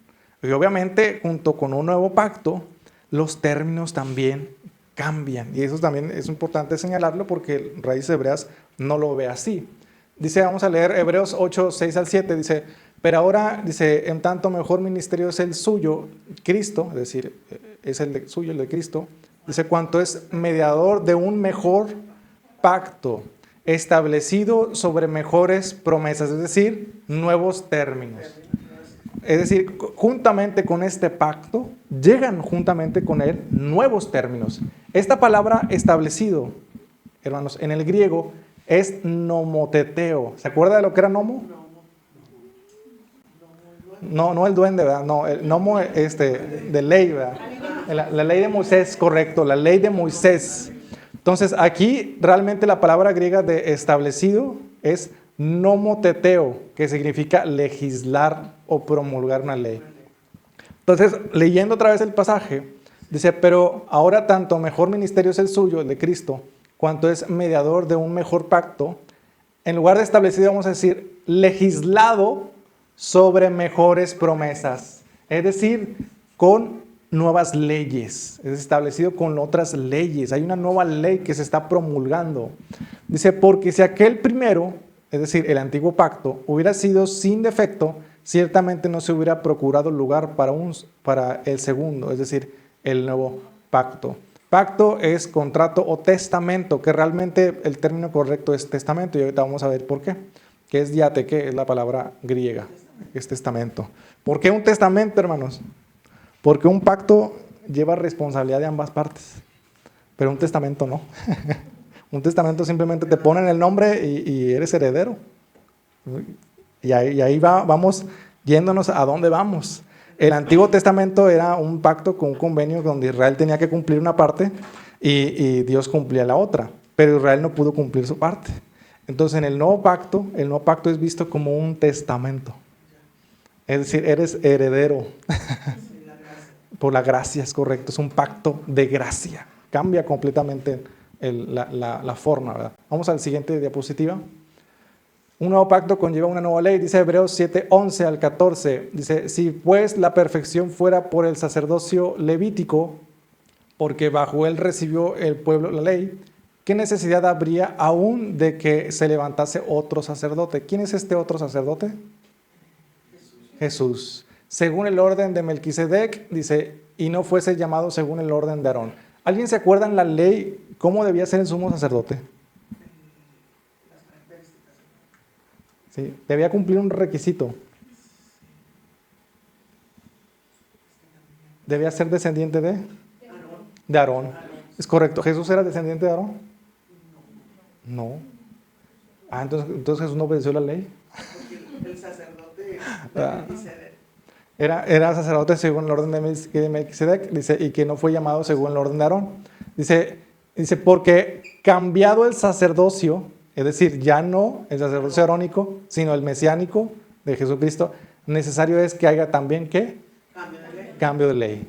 Y obviamente, junto con un nuevo pacto, los términos también cambian. Y eso también es importante señalarlo porque Raíces Hebreas no lo ve así. Dice, vamos a leer Hebreos 8, 6 al 7, dice, pero ahora, dice, en tanto mejor ministerio es el suyo, Cristo, es decir, es el suyo, el de Cristo, dice, cuanto es mediador de un mejor pacto, establecido sobre mejores promesas, es decir, nuevos términos. Es decir, juntamente con este pacto, llegan juntamente con él nuevos términos. Esta palabra establecido, hermanos, en el griego es nomoteteo. ¿Se acuerda de lo que era nomo? No el duende, ¿verdad? No, el nomo de ley, ¿verdad? La ley de Moisés, correcto, la ley de Moisés. Entonces, aquí realmente la palabra griega de establecido es nomoteteo, que significa legislar o promulgar una ley. Entonces, leyendo otra vez el pasaje, dice, pero ahora tanto mejor ministerio es el suyo, el de Cristo, cuanto es mediador de un mejor pacto. En lugar de establecido, vamos a decir, legislado sobre mejores promesas. Es decir, con nuevas leyes, es establecido con otras leyes. Hay una nueva ley que se está promulgando. Dice, porque si aquel primero, es decir, el antiguo pacto, hubiera sido sin defecto, ciertamente no se hubiera procurado lugar para el segundo, es decir, el nuevo pacto. Pacto es contrato o testamento, que realmente el término correcto es testamento, y ahorita vamos a ver por qué, que es diateke, es la palabra griega, es testamento. ¿Por qué un testamento, hermanos? Porque un pacto lleva responsabilidad de ambas partes, pero un testamento no. Un testamento simplemente te ponen el nombre y eres heredero. Y ahí vamos yéndonos a dónde vamos. El Antiguo Testamento era un pacto con un convenio donde Israel tenía que cumplir una parte y Dios cumplía la otra, pero Israel no pudo cumplir su parte. Entonces en el nuevo pacto es visto como un testamento. Es decir, eres heredero. Por la gracia, es correcto, es un pacto de gracia. Cambia completamente la forma, ¿verdad? Vamos al siguiente diapositiva. Un nuevo pacto conlleva una nueva ley, dice Hebreos 7, 11 al 14. Dice, si pues la perfección fuera por el sacerdocio levítico, porque bajo él recibió el pueblo la ley, ¿qué necesidad habría aún de que se levantase otro sacerdote? ¿Quién es este otro sacerdote? Jesús. Según el orden de Melquisedec, dice, y no fuese llamado según el orden de Aarón. ¿Alguien se acuerda en la ley cómo debía ser el sumo sacerdote? Sí, debía cumplir un requisito. Debía ser descendiente de Aarón. ¿Es correcto? ¿Jesús era descendiente de Aarón? No. Ah, entonces Jesús no obedeció la ley. Porque el sacerdote de Melquisedec Era sacerdote según el orden de Melquisedec, dice, y que no fue llamado según el orden de Aarón. Dice, porque cambiado el sacerdocio, es decir, ya no el sacerdocio arónico, sino el mesiánico de Jesucristo, necesario es que haya también, ¿qué? Cambio de ley.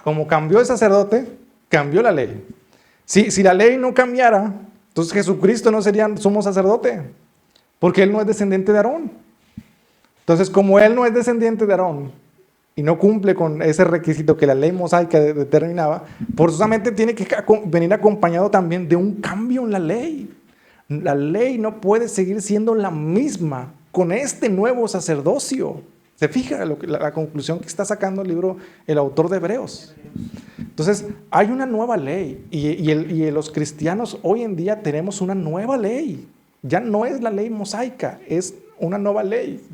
Como cambió el sacerdote, cambió la ley. Si la ley no cambiara, entonces Jesucristo no sería sumo sacerdote, porque él no es descendiente de Aarón. Entonces, como él no es descendiente de Aarón y no cumple con ese requisito que la ley mosaica determinaba, forzosamente tiene que venir acompañado también de un cambio en la ley. La ley no puede seguir siendo la misma con este nuevo sacerdocio. ¿Se fija la conclusión que está sacando el autor de Hebreos? Entonces, hay una nueva ley y los cristianos hoy en día tenemos una nueva ley. Ya no es la ley mosaica, es una nueva ley.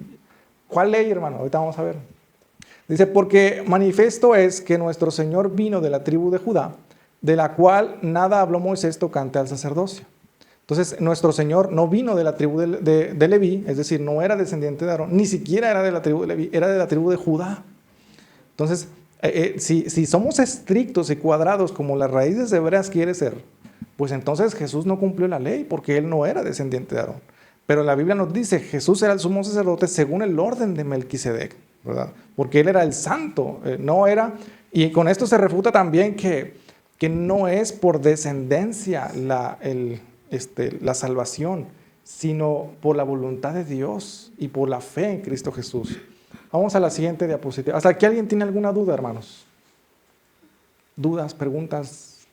¿Cuál ley, hermano? Ahorita vamos a ver. Dice, porque manifiesto es que nuestro Señor vino de la tribu de Judá, de la cual nada habló Moisés tocante al sacerdocio. Entonces, nuestro Señor no vino de la tribu de Leví, es decir, no era descendiente de Aarón, ni siquiera era de la tribu de Leví, era de la tribu de Judá. Entonces, si somos estrictos y cuadrados como las raíces hebreas quiere ser, pues entonces Jesús no cumplió la ley porque él no era descendiente de Aarón. Pero la Biblia nos dice, Jesús era el sumo sacerdote según el orden de Melquisedec, ¿verdad? Porque él era el santo, no era, y con esto se refuta también que no es por descendencia la salvación, sino por la voluntad de Dios y por la fe en Cristo Jesús. Vamos a la siguiente diapositiva. ¿Hasta aquí alguien tiene alguna duda, hermanos? ¿Dudas, preguntas?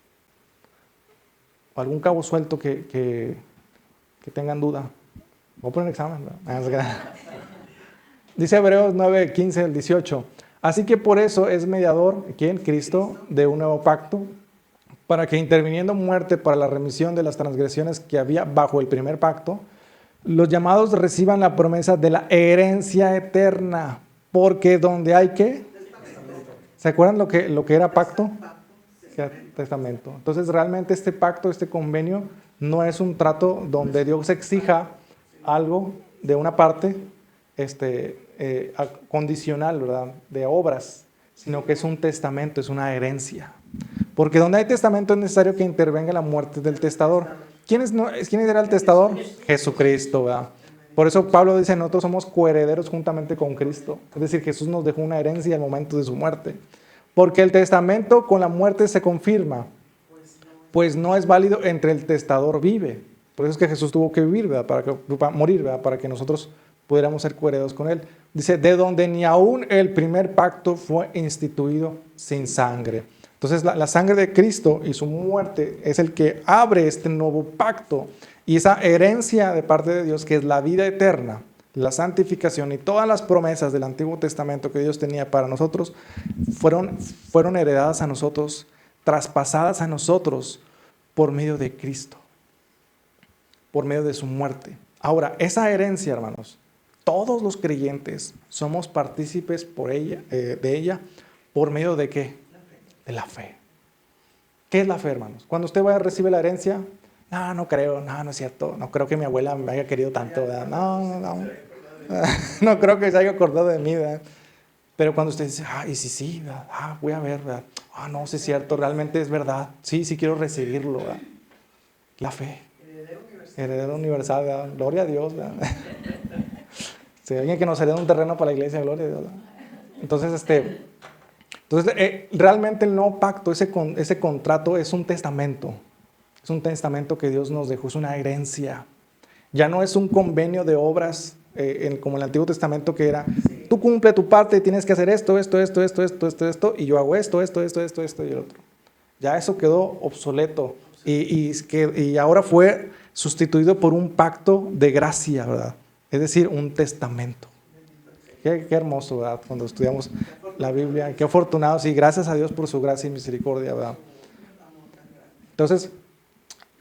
¿Algún cabo suelto que tengan duda? Voy a poner examen, ¿no? Dice Hebreos 9, 15 al 18. Así que por eso es mediador, ¿quién? Cristo, de un nuevo pacto, para que interviniendo muerte para la remisión de las transgresiones que había bajo el primer pacto, los llamados reciban la promesa de la herencia eterna, porque donde hay ¿qué? ¿Se acuerdan lo que era pacto? Testamento. Entonces realmente este pacto, este convenio, no es un trato donde Dios exija algo de una parte condicional, ¿verdad? De obras, sino que es un testamento, es una herencia. Porque donde hay testamento es necesario que intervenga la muerte del testador. ¿Quién era el testador? Jesucristo, ¿verdad? Por eso Pablo dice, nosotros somos coherederos juntamente con Cristo. Es decir, Jesús nos dejó una herencia al momento de su muerte. Porque el testamento con la muerte se confirma, pues no es válido entre el testador vive. Por eso es que Jesús tuvo que vivir, ¿verdad? Para morir, ¿verdad? Para que nosotros pudiéramos ser coherederos con él. Dice, de donde ni aún el primer pacto fue instituido sin sangre. Entonces la sangre de Cristo y su muerte es el que abre este nuevo pacto. Y esa herencia de parte de Dios, que es la vida eterna, la santificación y todas las promesas del Antiguo Testamento que Dios tenía para nosotros, fueron heredadas a nosotros, traspasadas a nosotros por medio de Cristo, por medio de su muerte. Ahora, esa herencia, hermanos, todos los creyentes somos partícipes de ella, ¿por medio de qué? De la fe. ¿Qué es la fe, hermanos? Cuando usted va a recibir la herencia, no creo, no es cierto, no creo que mi abuela me haya querido tanto, ¿verdad? No creo que se haya acordado de mí, ¿verdad? Pero cuando usted dice, y sí, ¿verdad? Voy a ver, ¿verdad? No, sí es cierto, realmente es verdad, sí quiero recibirlo, ¿verdad? La fe. Heredero universal, ¿verdad? Gloria a Dios, ¿verdad? Si hay alguien que nos hereda un terreno para la iglesia, gloria a Dios, ¿verdad? Entonces, realmente el nuevo pacto, ese contrato es un testamento. Es un testamento que Dios nos dejó, es una herencia. Ya no es un convenio de obras como el Antiguo Testamento, que era, tú cumple tu parte, tienes que hacer esto, y yo hago esto y el otro. Ya eso quedó obsoleto y ahora fue sustituido por un pacto de gracia, ¿verdad? Es decir, un testamento. Qué hermoso, ¿verdad? Cuando estudiamos la Biblia, qué afortunados, y gracias a Dios por su gracia y misericordia, ¿verdad? Entonces,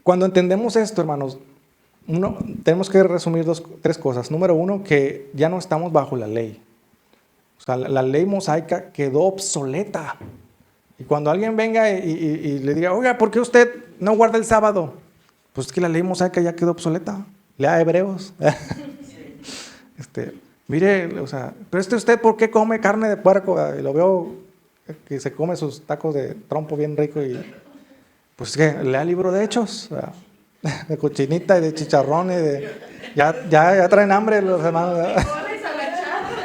cuando entendemos esto, hermanos, tenemos que resumir tres cosas. Número uno, que ya no estamos bajo la ley. O sea, la ley mosaica quedó obsoleta. Y cuando alguien venga y le diga, oiga, ¿por qué usted no guarda el sábado? Pues es que la ley mosaica ya quedó obsoleta. Lea Hebreos. Mire, o sea, pero usted, ¿por qué come carne de puerco? Y lo veo que se come sus tacos de trompo bien rico y pues que lea el libro de Hechos, ¿verdad? De cochinita y de chicharrón y ya traen hambre los hermanos, ¿verdad?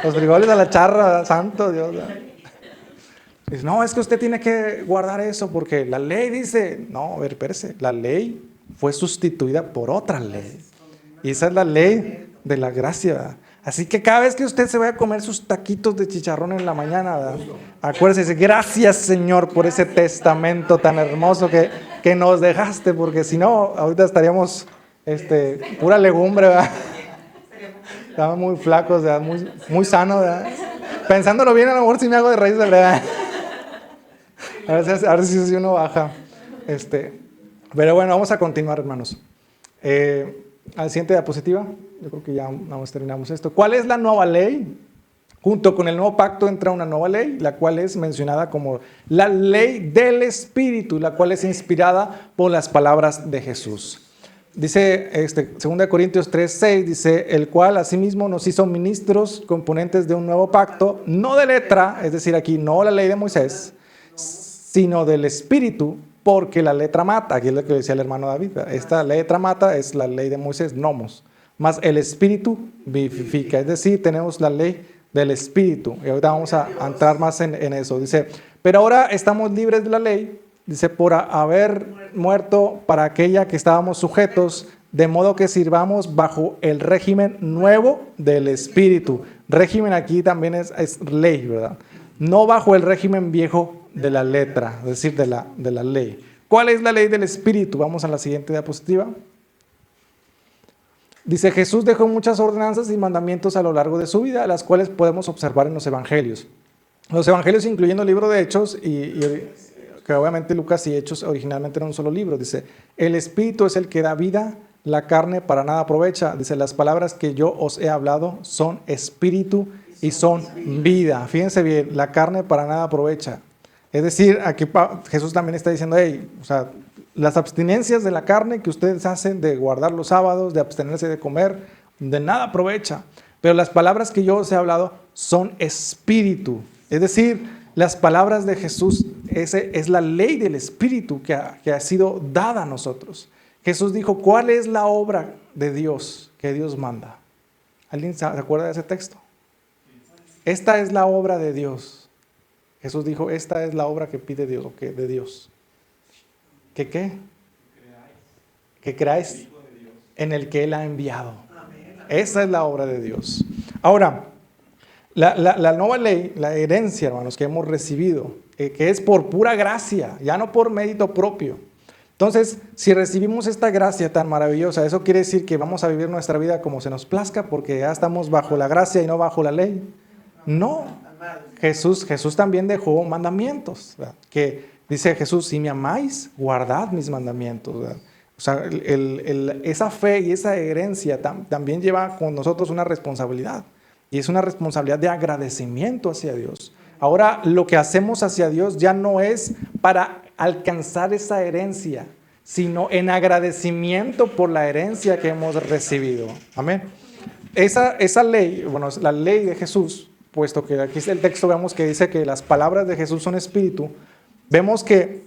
Los frijoles a la charra, santo Dios, ¿verdad? Dice, no, es que usted tiene que guardar eso porque la ley dice, no, a ver, espérese, la ley fue sustituida por otra ley y esa es la ley de la gracia, ¿verdad? Así que cada vez que usted se vaya a comer sus taquitos de chicharrón en la mañana, ¿verdad? Acuérdese, gracias Señor por ese testamento tan hermoso que nos dejaste, porque si no, ahorita estaríamos pura legumbre, ¿verdad? Estamos muy flacos, ¿verdad? Muy sanos, ¿verdad? Pensándolo bien, a lo mejor sí me hago de raíz, ¿verdad? A ver si uno baja. Pero bueno, vamos a continuar, hermanos. Al siguiente diapositiva. Yo creo que ya terminamos esto. ¿Cuál es la nueva ley? Junto con el nuevo pacto entra una nueva ley, la cual es mencionada como la ley del Espíritu, la cual es inspirada por las palabras de Jesús. Dice 2 Corintios 3:6, dice, el cual asimismo nos hizo ministros componentes de un nuevo pacto, no de letra, es decir, aquí no la ley de Moisés, sino del Espíritu, porque la letra mata. Aquí es lo que decía el hermano David, ¿verdad? Esta letra mata es la ley de Moisés, nomos, más el Espíritu vivifica, es decir, tenemos la ley del Espíritu, y ahorita vamos a entrar más en eso. Dice, pero ahora estamos libres de la ley, dice, por haber muerto para aquella que estábamos sujetos, de modo que sirvamos bajo el régimen nuevo del Espíritu. Régimen aquí también es ley, ¿verdad? No bajo el régimen viejo de la letra, es decir, de la ley. ¿Cuál es la ley del Espíritu? Vamos a la siguiente diapositiva. Dice, Jesús dejó muchas ordenanzas y mandamientos a lo largo de su vida, las cuales podemos observar en los evangelios. Los evangelios incluyendo el libro de Hechos, que obviamente Lucas y Hechos originalmente eran un solo libro. Dice, el Espíritu es el que da vida, la carne para nada aprovecha. Dice, las palabras que yo os he hablado son espíritu y son vida. Fíjense bien, la carne para nada aprovecha. Es decir, aquí Jesús también está diciendo, o sea, las abstinencias de la carne que ustedes hacen de guardar los sábados, de abstenerse de comer, de nada aprovecha. Pero las palabras que yo os he hablado son espíritu. Es decir, las palabras de Jesús es la ley del Espíritu que ha sido dada a nosotros. Jesús dijo, ¿cuál es la obra de Dios que Dios manda? ¿Alguien se acuerda de ese texto? Esta es la obra de Dios. Jesús dijo, esta es la obra que pide Dios, de Dios. ¿Que qué? Que creáis en el que Él ha enviado. Esa es la obra de Dios. Ahora, la nueva ley, la herencia, hermanos, que hemos recibido, que es por pura gracia, ya no por mérito propio. Entonces, si recibimos esta gracia tan maravillosa, ¿eso quiere decir que vamos a vivir nuestra vida como se nos plazca porque ya estamos bajo la gracia y no bajo la ley? No. Jesús también dejó mandamientos, ¿verdad? Que dice Jesús, si me amáis, guardad mis mandamientos, ¿verdad? O sea, esa fe y esa herencia también lleva con nosotros una responsabilidad. Y es una responsabilidad de agradecimiento hacia Dios. Ahora, lo que hacemos hacia Dios ya no es para alcanzar esa herencia, sino en agradecimiento por la herencia que hemos recibido. Amén. Esa ley, bueno, la ley de Jesús, puesto que aquí el texto vemos que dice que las palabras de Jesús son espíritu, vemos que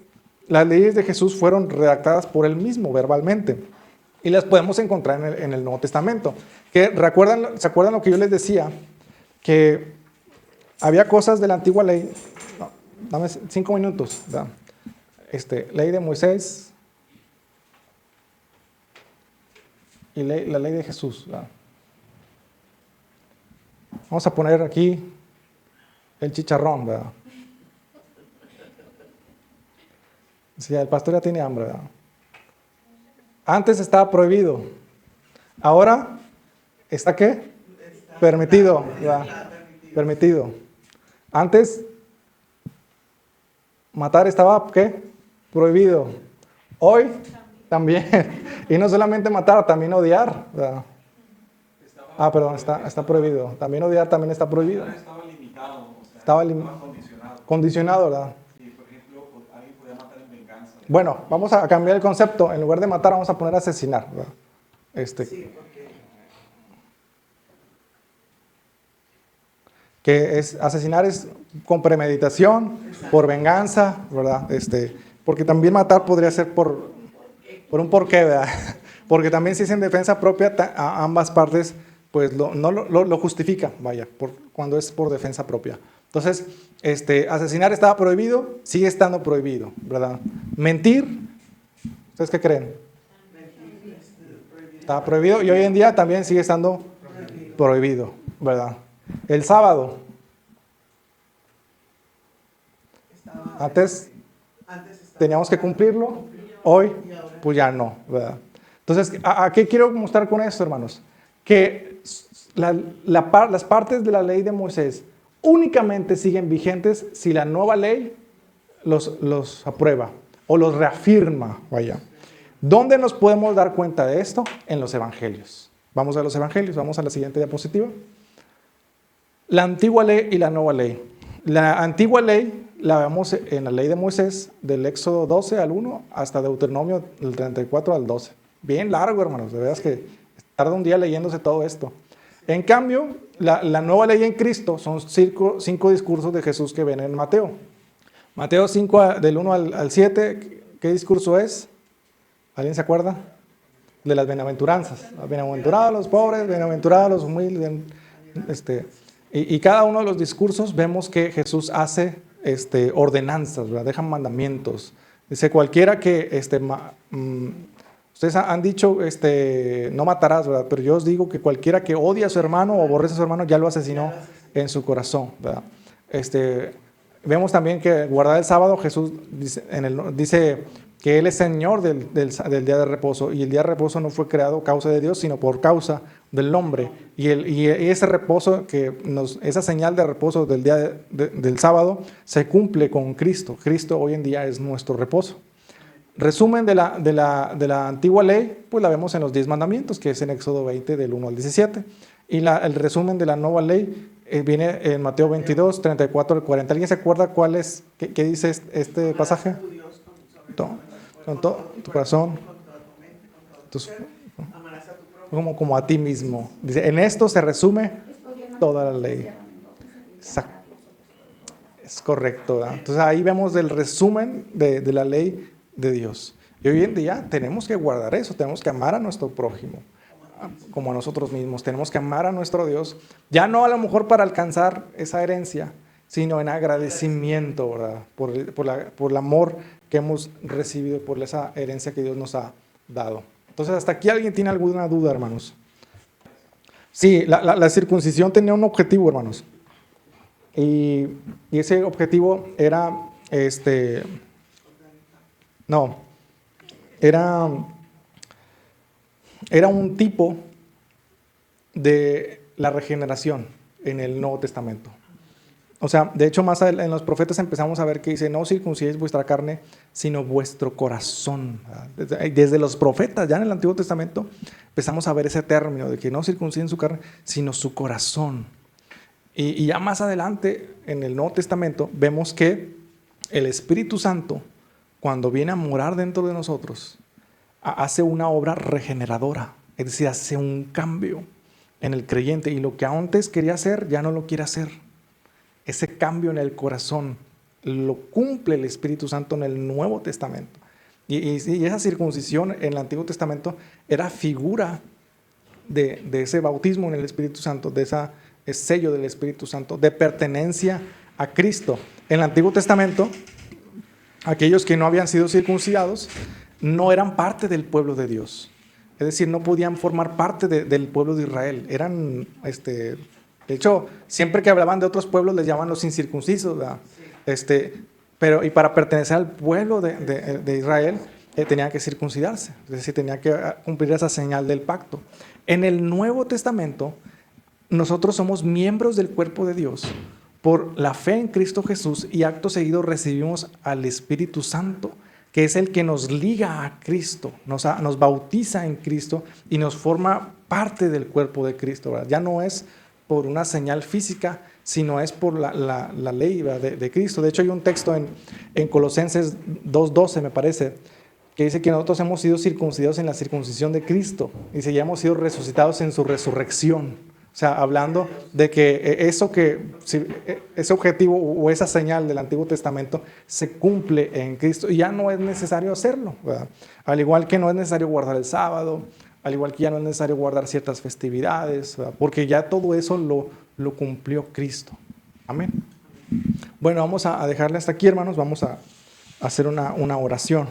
las leyes de Jesús fueron redactadas por Él mismo verbalmente y las podemos encontrar en el Nuevo Testamento. ¿Se acuerdan lo que yo les decía? Que había cosas de la antigua ley. No, dame 5 minutos. Ley de Moisés. y la ley de Jesús, ¿verdad? Vamos a poner aquí el chicharrón, ¿verdad? Sí, el pastor ya tiene hambre, ¿verdad? Antes estaba prohibido. Ahora, ¿está qué? Permitido, ¿verdad? Permitido. Antes, matar estaba, ¿qué? Prohibido. Hoy, también. Y no solamente matar, también odiar, ¿verdad? Perdón, está prohibido. También odiar también está prohibido. Estaba limitado, o sea, Estaba condicionado. condicionado, ¿verdad? Y, por ejemplo, alguien podía matar en venganza. Bueno, vamos a cambiar el concepto. En lugar de matar, vamos a poner asesinar, ¿verdad? Sí, porque Que es asesinar es con premeditación, por venganza, ¿verdad? Porque también matar podría ser por un porqué, ¿verdad? Porque también si es en defensa propia, a ambas partes pues no lo justifica, vaya, cuando es por defensa propia. Entonces, asesinar estaba prohibido, sigue estando prohibido, ¿verdad? Mentir, ¿ustedes qué creen? Estaba prohibido y hoy en día también sigue estando prohibido, ¿verdad? El sábado, antes teníamos que cumplirlo, hoy pues ya no, ¿verdad? Entonces, ¿a qué quiero mostrar con esto, hermanos? Que las partes de la ley de Moisés únicamente siguen vigentes si la nueva ley los aprueba o los reafirma, vaya. ¿Dónde nos podemos dar cuenta de esto? En los evangelios. Vamos a los evangelios, vamos a la siguiente diapositiva. La antigua ley y la nueva ley. La antigua ley la vemos en la ley de Moisés, del Éxodo 12 al 1 hasta Deuteronomio del 34 al 12. Bien largo, hermanos, de verdad es que tarda un día leyéndose todo esto. En cambio, la nueva ley en Cristo son 5 discursos de Jesús que ven en Mateo. Mateo 5 del 1 al 7, ¿qué discurso es? ¿Alguien se acuerda? De las bienaventuranzas. Bienaventurados los pobres, bienaventurados los humildes. Y cada uno de los discursos vemos que Jesús hace ordenanzas, ¿verdad? Dejan mandamientos. Dice, cualquiera que, ustedes han dicho, no matarás, ¿verdad? Pero yo os digo que cualquiera que odia a su hermano o aborrece a su hermano, ya lo asesinó en su corazón, ¿verdad? Vemos también que guardar el sábado, Jesús dice que Él es Señor del día de reposo, y el día de reposo no fue creado causa de Dios, sino por causa del hombre. Y ese reposo, esa señal de reposo del día del sábado, se cumple con Cristo. Cristo hoy en día es nuestro reposo. Resumen de la antigua ley, pues la vemos en los 10 mandamientos, que es en Éxodo 20, del 1 al 17. Y el resumen de la nueva ley viene en Mateo 22, 34 al 40. ¿Alguien se acuerda qué dice este pasaje? Con todo tu corazón, como a ti mismo. Dice, en esto se resume toda la ley. Exacto. Es correcto, ¿verdad? Entonces ahí vemos el resumen de la ley de Dios. Y hoy en día tenemos que guardar eso, tenemos que amar a nuestro prójimo como a nosotros mismos, tenemos que amar a nuestro Dios, ya no a lo mejor para alcanzar esa herencia, sino en agradecimiento, ¿verdad? Por el amor que hemos recibido, por esa herencia que Dios nos ha dado. Entonces, ¿hasta aquí alguien tiene alguna duda, hermanos? Sí, la circuncisión tenía un objetivo, hermanos. Y ese objetivo era, era un tipo de la regeneración en el Nuevo Testamento. O sea, de hecho, más en los profetas empezamos a ver que dice, no circuncidéis vuestra carne, sino vuestro corazón. Desde los profetas, ya en el Antiguo Testamento, empezamos a ver ese término de que no circunciden su carne, sino su corazón. Y ya más adelante, en el Nuevo Testamento, vemos que el Espíritu Santo, cuando viene a morar dentro de nosotros, hace una obra regeneradora, es decir, hace un cambio en el creyente, y lo que antes quería hacer, ya no lo quiere hacer. Ese cambio en el corazón lo cumple el Espíritu Santo en el Nuevo Testamento. Y esa circuncisión en el Antiguo Testamento era figura de ese bautismo en el Espíritu Santo, de ese sello del Espíritu Santo, de pertenencia a Cristo. En el Antiguo Testamento, aquellos que no habían sido circuncidados no eran parte del pueblo de Dios. Es decir, no podían formar parte del pueblo de Israel. Eran, de hecho, siempre que hablaban de otros pueblos les llamaban los incircuncisos, ¿verdad? Y para pertenecer al pueblo de Israel tenían que circuncidarse, es decir, tenía que cumplir esa señal del pacto. En el Nuevo Testamento, nosotros somos miembros del cuerpo de Dios por la fe en Cristo Jesús y acto seguido recibimos al Espíritu Santo, que es el que nos liga a Cristo, nos bautiza en Cristo y nos forma parte del cuerpo de Cristo, ¿verdad? Ya no es por una señal física, sino es por la ley de Cristo. De hecho, hay un texto en Colosenses 2:12, me parece, que dice que nosotros hemos sido circuncidados en la circuncisión de Cristo. Dice, ya hemos sido resucitados en su resurrección. O sea, hablando de que ese objetivo o esa señal del Antiguo Testamento se cumple en Cristo y ya no es necesario hacerlo, ¿verdad? Al igual que no es necesario guardar el sábado, al igual que ya no es necesario guardar ciertas festividades, ¿verdad? Porque ya todo eso lo cumplió Cristo. Amén. Bueno, vamos a dejarle hasta aquí, hermanos. Vamos a hacer una oración.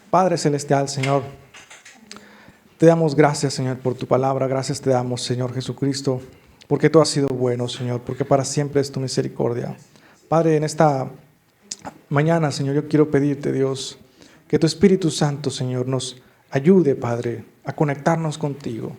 Padre Celestial, Señor, te damos gracias, Señor, por tu palabra. Gracias te damos, Señor Jesucristo, porque tú has sido bueno, Señor, porque para siempre es tu misericordia. Padre, en esta mañana, Señor, yo quiero pedirte, Dios, que tu Espíritu Santo, Señor, nos ayude, Padre, a conectarnos contigo.